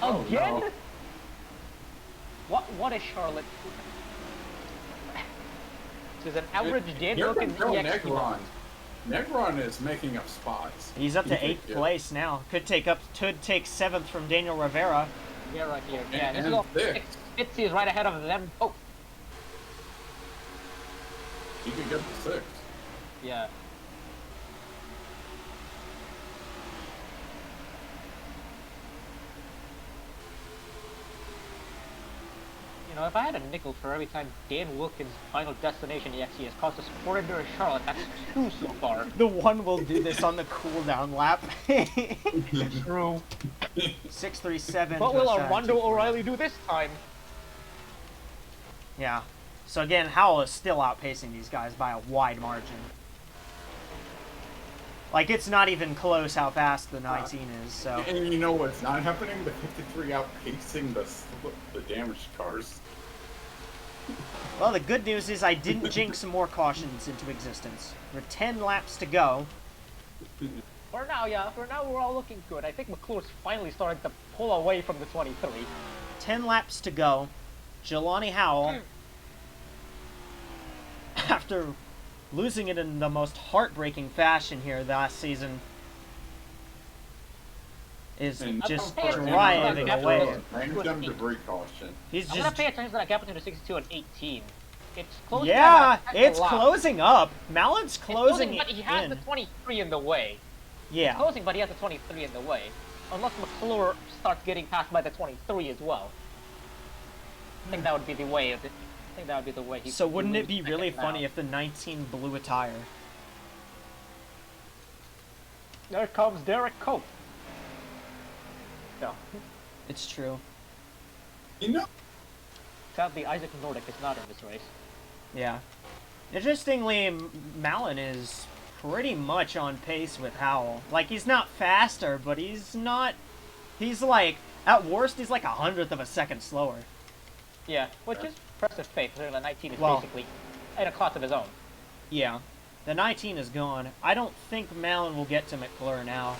Again? no. What is Charlotte? There's an average Dan You're Wilkins control EXE. Negron. Negron is making up spots. He's up to He 8th could- place now. Could take 7th from Daniel Rivera. Yeah, right here. Yeah, this is And all. sixth. Fitzy is right ahead of them. Oh, He could get to 6. yeah. You know, if I had a nickel for every time Dan Wilkins' final destination EXE has cost a sprinter in Charlotte, that's 2 so far. The one will do this on the cooldown lap. True. 637. What will to Armando 724. O'Reilly do this time? Yeah. So again, Howell is still outpacing these guys by a wide margin. Like, it's not even close how fast the 19 is, so... And you know what's not happening? The 53 outpacing the damaged cars. Well, the good news is I didn't jinx some more cautions into existence. We're 10 laps to go. For now, yeah. For now, we're all looking good. I think McClure's finally starting to pull away from the 23. 10 laps to go. Jelani Howell, after losing it in the most heartbreaking fashion here last season, is And just I'm gonna driving pay attention away. to that. Random debris caution. He's I'm gonna just... pay attention to that gap between the 62 and 18. It's closing. Yeah, about a it's lap. closing up. Malin's It's closing but he has in. the 23 in the way. Yeah. Closing, but he has the 23 in the way. Unless McClure starts getting passed by the 23 as well. I think that would be the way of it. I think that would be the way he. So wouldn't it be loses really second funny now. if the 19 blew a tire? There comes Derek Cope. No. It's true. You know, Sadly, Isaac Nordic is not in this race. Yeah. Interestingly, Malin is pretty much on pace with Howell. Like, he's not faster, but he's not... He's like... At worst, he's like 100th of a second slower. Yeah, which is impressive pace, considering the 19 is Well- basically in a class of his own. Yeah. The 19 is gone. I don't think Malin will get to McClure now.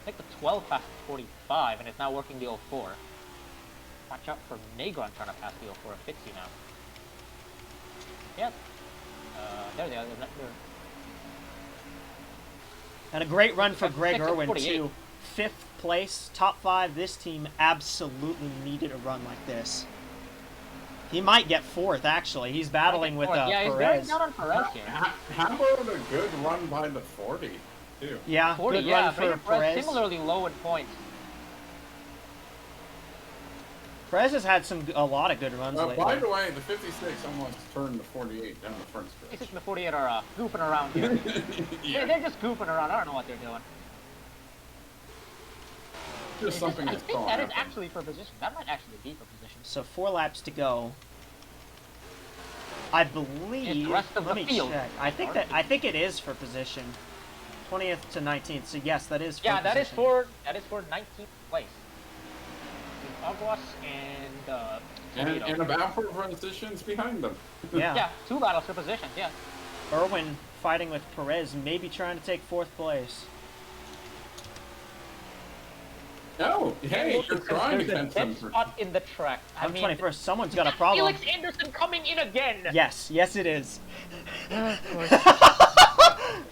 I think the 12 passed 45 and is now working the 04. Watch out for Negron trying to pass Leo for a fixie now. Yep. There they are. They're... And a great run for Greg 6 of Irwin, 48. too. 5th place, top 5. This team absolutely needed a run like this. He might get 4th, actually. He's battling with yeah, he's very Perez. down on Perez here. How about a good run by the 40, too? Yeah, 40, good yeah, run for Perez. Similarly low in points. Perez has had a lot of good runs lately. By the way, the 56 almost turned the 48 down the front stretch. 56 and the 48 are goofing around here. Yeah. They're just goofing around. I don't know what they're doing. Just something I that's think called that is happen. actually for position. That might actually be for position. So 4 laps to go. I believe. It's the rest of let the me field. check. I think it is for position. 20th to 19th. So yes, that is for Yeah, position. that is for 19th place. Aguas And about 4 positions behind them. Yeah. Yeah, 2 battles for positions. Yeah. Irwin fighting with Perez, maybe trying to take 4th place. Oh, hey, you're trying to There's a catch them dead for... spot in the track. I I'm mean, 21st. Someone's got a problem. Felix Anderson coming in again. Yes, yes it is.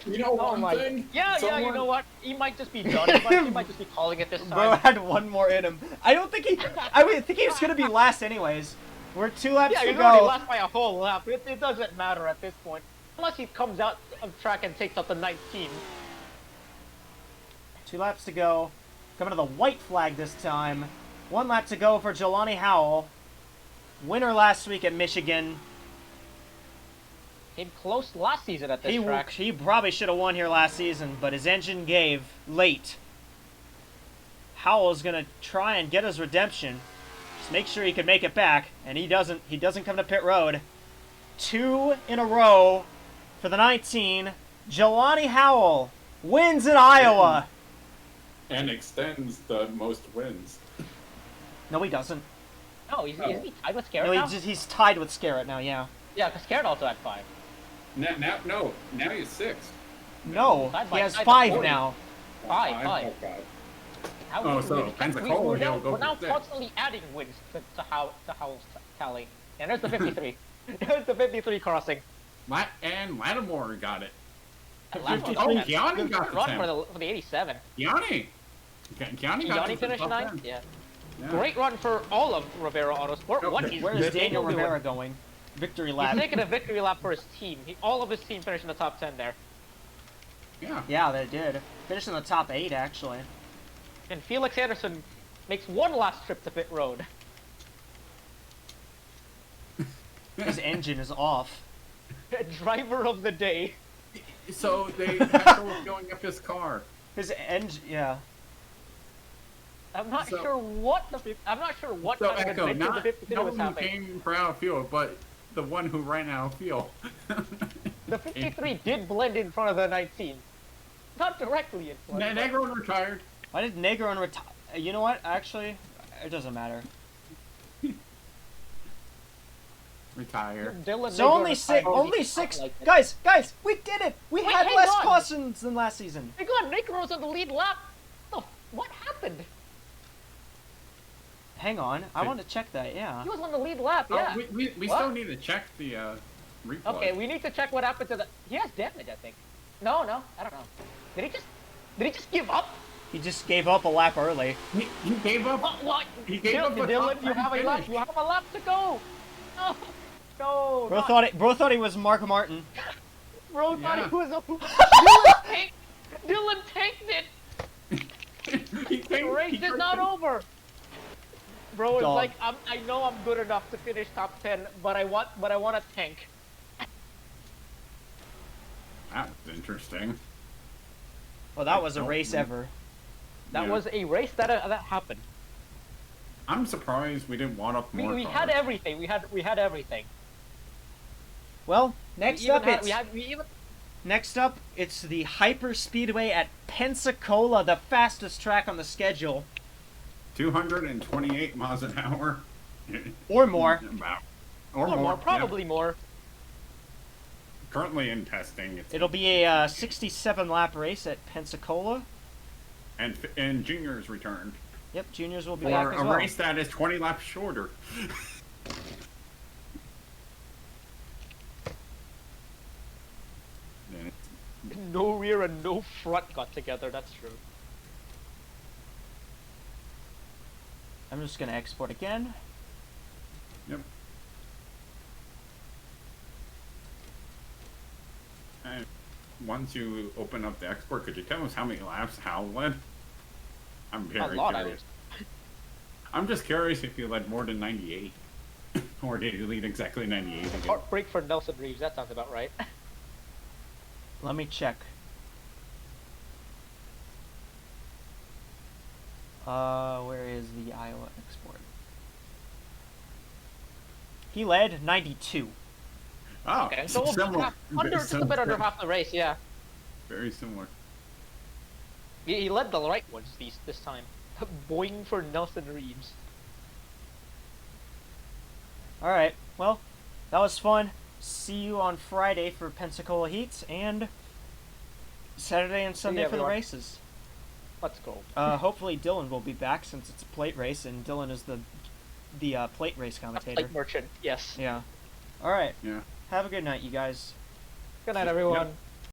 You know Oh one my. thing? Yeah, Someone... you know what? He might just be done. He might just be calling it this Bro time. had one more in him. I don't think he. I think he was gonna be last anyways. We're 2 laps Yeah, to he's already go. last by a whole lap. It doesn't matter at this point. Unless he comes out of track and takes up the 19. 2 laps to go. Coming to the white flag this time. 1 lap to go for Jelani Howell. Winner last week at Michigan. Came close last season at this track. He probably should have won here last season, but his engine gave late. Howell's gonna try and get his redemption. Just make sure he can make it back, and he doesn't. He doesn't come to pit road. 2 in a row for the 19. Jelani Howell wins in Iowa. And extends the most wins. No, he doesn't. No, is he tied with Scarrett No, now? he's tied with Scarrett now. Yeah. Yeah, because Scarrett also had 5. Now he's 6. No, Tied he by- has tied by 5 40. now. Five. Oh, God. How Oh, we- so we- Pensacola, we're now, he'll go we're now for 6. constantly adding wins to Howell's tally. And there's the 53. There's the 53 crossing. And Lattimore got it. And Lattimore Oh, had a Keanu good got the run 10. for the 87. Keanu got Yanni it. finished Top 9th? 10. Yeah. Yeah. Great run for all of Rivera Autosport. Oh, What is Where is Daniel doing? Rivera going? Victory lap. He's taking a victory lap for his team. All of his team finished in the top 10 there. Yeah. Yeah, they did. Finished in the top 8 actually. And Felix Anderson makes one last trip to pit road. His engine is off. Driver of the day. So they had trouble filling up his car. His engine, yeah. I'm not So- sure what I'm not sure what So kind of Echo, adventure the not 53 no was one who having. came for out of field, but the one who ran out of field. The 53 did blend in front of the 19. Not directly in front. but- Negro retired. Why did Negron retire? You know what? Actually, it doesn't matter. Retire. Dylan So Negro only retired six. because Only he 6. felt like it. Guys, we did it. We Wait, had hang less on. cautions than last season. My God, Negro's on the lead lap. What happened? Hang on, I want to check that. Yeah. He was on the lead lap. Yeah. Oh, we What? still need to check the replay. Okay, we need to check what happened to the. He has damage, I think. No, I don't know. Did he just give up? He just gave up a lap early. He gave up. What? He gave up a Dylan, top you have a 10 lap. finish. You have a lap to go. No. Bro thought he was Mark Martin. Bro thought Yeah. he was a. Dylan tanked it. He The came, race he is not over. Bro is Dog. like, I know I'm good enough to finish top 10, but I want a tank. That's interesting. Well, that was a don't race know. ever. That Yeah. was a race that happened. I'm surprised we didn't want up more. We cars. had everything. We had everything. Well, next We even up had- it's next up it's the Hyper Speedway at Pensacola, the fastest track on the schedule, 228 miles an hour. or more. About. or more, yeah. probably more. Currently in testing. It'll be a 67 lap race at Pensacola. And Junior's returned. Yep, juniors will be For back as a well. race that is 20 laps shorter. Yeah, No rear and no front got together, that's true. I'm just gonna export again. Yep. And once you open up the export, could you tell us how many laps Hal led? I'm very A lot, I curious. I'm just curious if you led more than 98. Or did you lead exactly 98 again? Heartbreak for Nelson Reeves, that sounds about right. Let me check. Where is the Iowa export? He led 92. Oh, Okay, so we'll be similar. just a bit under half the race, yeah. Very similar. He led the right ones this time. Boing for Nelson Reeves. Alright, well, that was fun. See you on Friday for Pensacola Heats, and Saturday and Sunday for the everyone. races. Let's go. Hopefully Dylan will be back since it's a plate race, and Dylan is the plate race commentator. Like merchant, yes. Yeah. Alright. Yeah. Have a good night, you guys. Good night, everyone. Yep.